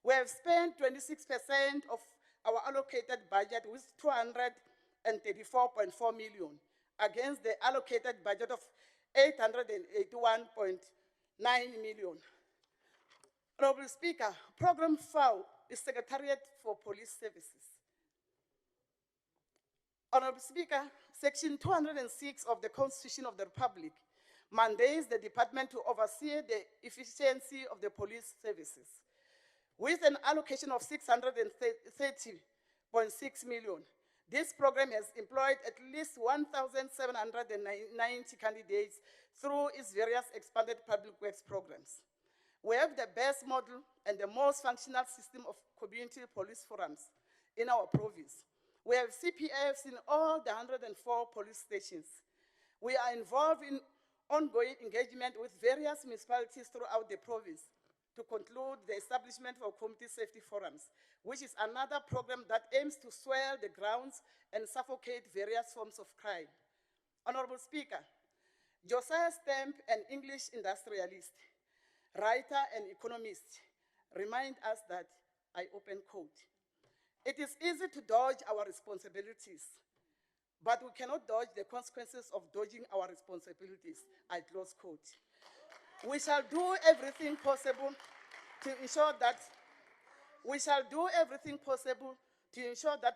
We have spent 26% of our allocated budget with 234.4 million against the allocated budget of 881.9 million. Honorable Speaker, Program 4 is Secretariat for Police Services. Honorable Speaker, Section 206 of the Constitution of the Republic mandates the department to oversee the efficiency of the police services. With an allocation of 630.6 million, this program has employed at least 1,790 candidates through its various expanded public works programs. We have the best model and the most functional system of community police forums in our province. We have CPFs in all the 104 police stations. We are involved in ongoing engagement with various municipalities throughout the province to conclude the establishment of community safety forums, which is another program that aims to swell the grounds and suffocate various forms of crime. Honorable Speaker, Josiah Stamp, an English industrialist, writer and economist, remind us that, I open quote, "It is easy to dodge our responsibilities, but we cannot dodge the consequences of dodging our responsibilities," I close quote. We shall do everything possible to ensure that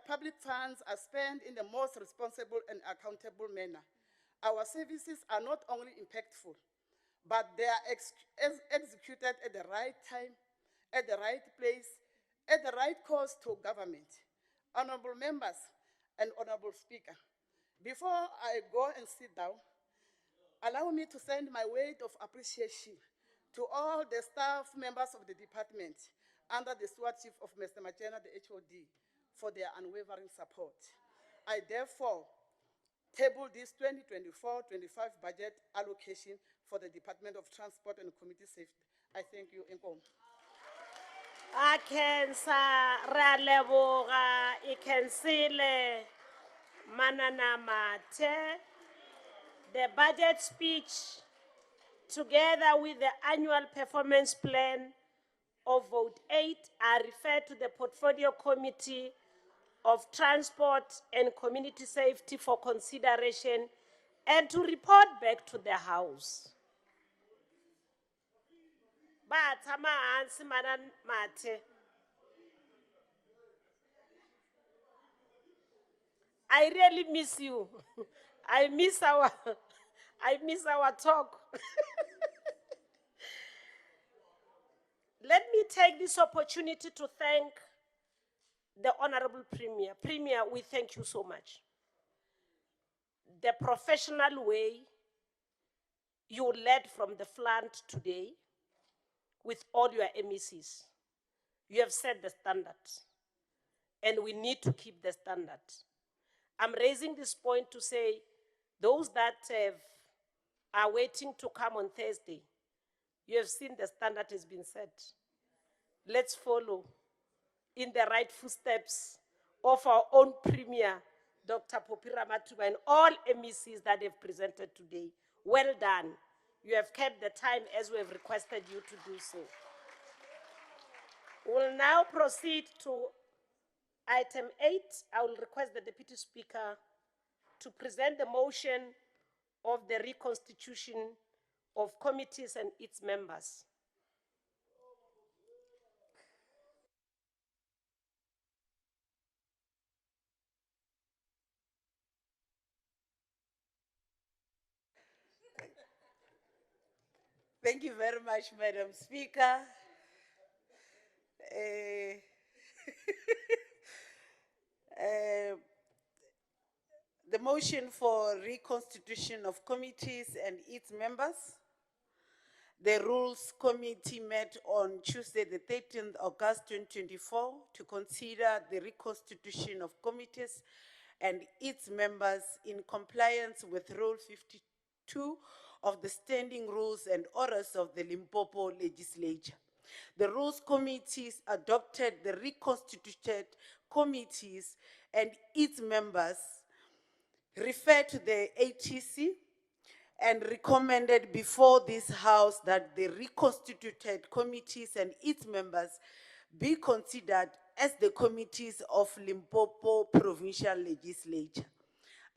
public funds are spent in the most responsible and accountable manner. Our services are not only impactful, but they are executed at the right time, at the right place, at the right cost to government. Honorable members and Honorable Speaker, before I go and sit down, allow me to send my word of appreciation to all the staff members of the department under the stewardship of Mr. Machena, the HOD, for their unwavering support. I therefore table this 2024-25 budget allocation for the Department of Transport and Community Safety. I thank you, Nkomo. Akensa Raleboga Ikensile Manana Mate. The budget speech, together with the annual performance plan of Vote 8, are referred to the Portfolio Committee of Transport and Community Safety for consideration and to report back to the House. Bathama hansi Madam Mate. I really miss you. I miss our talk. Let me take this opportunity to thank the Honorable Premier. Premier, we thank you so much. The professional way you led from the front today with all your MECs. You have set the standard, and we need to keep the standard. I'm raising this point to say those that are waiting to come on Thursday, you have seen the standard has been set. Let's follow in the right footsteps of our own Premier, Dr. Popira Matuba, and all MECs that have presented today. Well done. You have kept the time as we have requested you to do so. We'll now proceed to item 8. I will request the Deputy Speaker to present the motion of the reconstitution of committees and its members. Thank you very much, Madam Speaker. The motion for reconstitution of committees and its members. The Rules Committee met on Tuesday, the 13th August 2024 to consider the reconstitution of committees and its members in compliance with Rule 52 of the Standing Rules and Orders of the Limpopo Legislature. The Rules Committees adopted the reconstituted committees and its members, referred to the ATC, and recommended before this House that the reconstituted committees and its members be considered as the committees of Limpopo Provincial Legislature.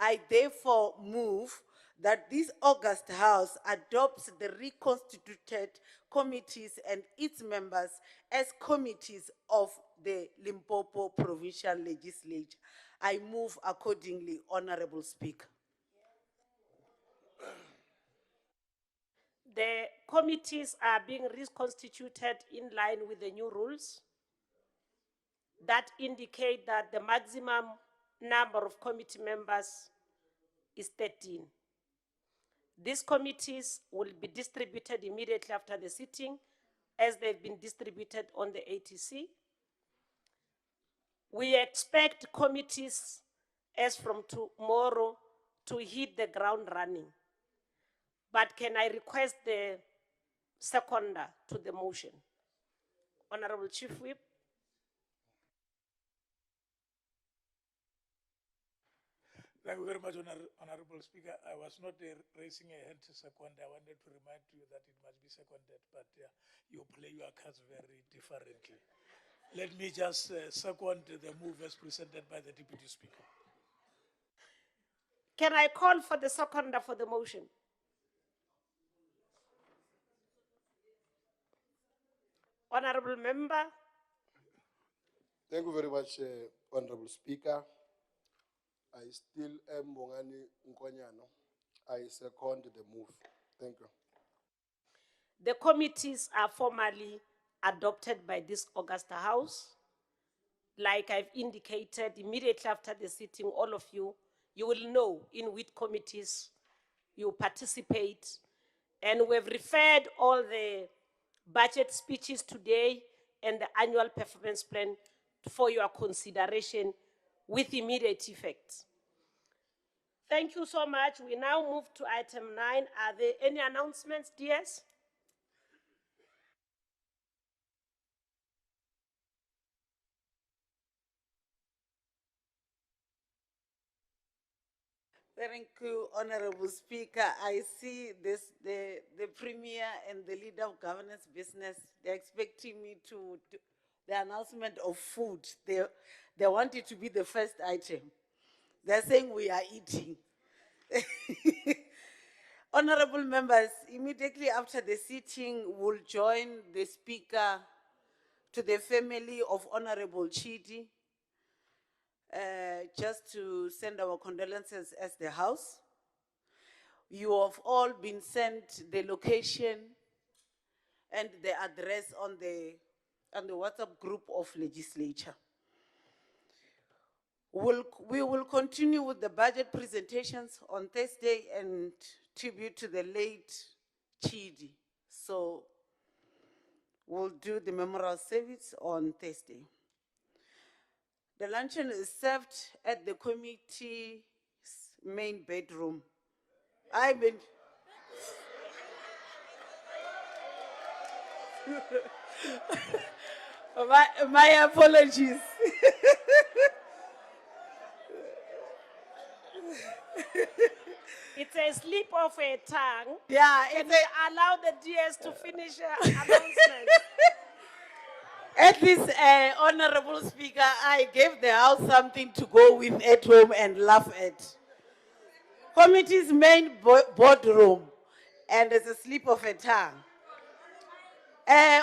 I therefore move that this August House adopts the reconstituted committees and its members as committees of the Limpopo Provincial Legislature. I move accordingly, Honorable Speaker. The committees are being reconstituted in line with the new rules that indicate that the maximum number of committee members is 13. These committees will be distributed immediately after the sitting, as they've been distributed on the ATC. We expect committees as from tomorrow to hit the ground running. But can I request the seconder to the motion? Honorable Chief Whip. Thank you very much, Honorable Speaker. I was not raising a hand to second. I wanted to remind you that it must be seconded, but you play your cards very differently. Let me just second the move as presented by the Deputy Speaker. Can I call for the seconder for the motion? Honorable Member. Thank you very much, Honorable Speaker. I still am Bongani Nkonyano. I second the move. Thank you. The committees are formally adopted by this Augusta House. Like I've indicated, immediately after the sitting, all of you will know in which committees you participate. And we've referred all the budget speeches today and the annual performance plan for your consideration with immediate effect. Thank you so much. We now move to item 9. Are there any announcements, DS? Thank you, Honorable Speaker. I see the Premier and the Leader of Governance Business, they're expecting me to the announcement of food. They want it to be the first item. They're saying we are eating. Honorable members, immediately after the sitting, we'll join the Speaker to the family of Honorable Chidi, just to send our condolences as the House. You have all been sent the location and the address on the WhatsApp group of legislature. We will continue with the budget presentations on Thursday and tribute to the late Chidi. So we'll do the memorial service on Thursday. The luncheon is served at the committee's main bedroom. I've been. my apologies. It's a slip of a tongue. Yeah, Can we allow the DS to finish announcement? At least, Honorable Speaker, I gave the House something to go with at home and laugh at. Committee's main boardroom, and there's a slip of a tongue.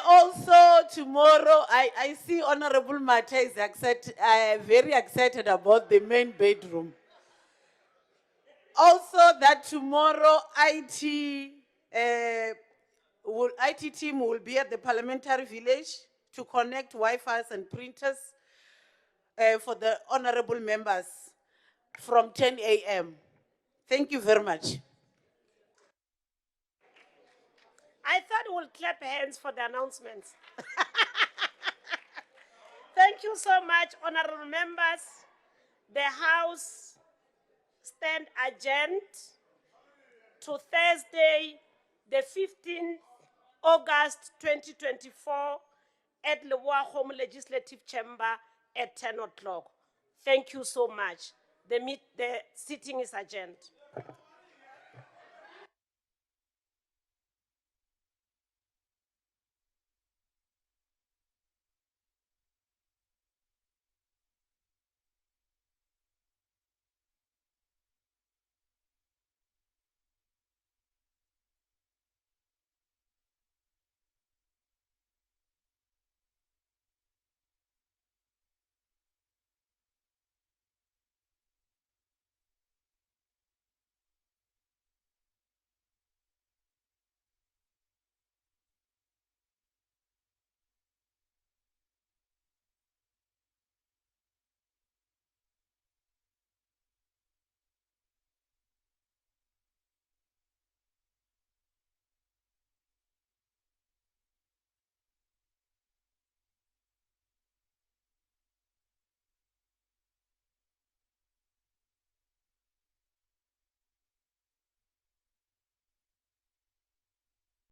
Also, tomorrow, I see Honorable Mate is very excited about the main bedroom. Also, that tomorrow, IT team will be at the Parliamentary Village to connect Wi-Fi and printers for the honorable members from 10 a.m. Thank you very much. I thought we'll clap hands for the announcements. Thank you so much, honorable members. The House stand adjourned to Thursday, the 15th August 2024 at Lewa Home Legislative Chamber at 10 o'clock. Thank you so much. The sitting is adjourned.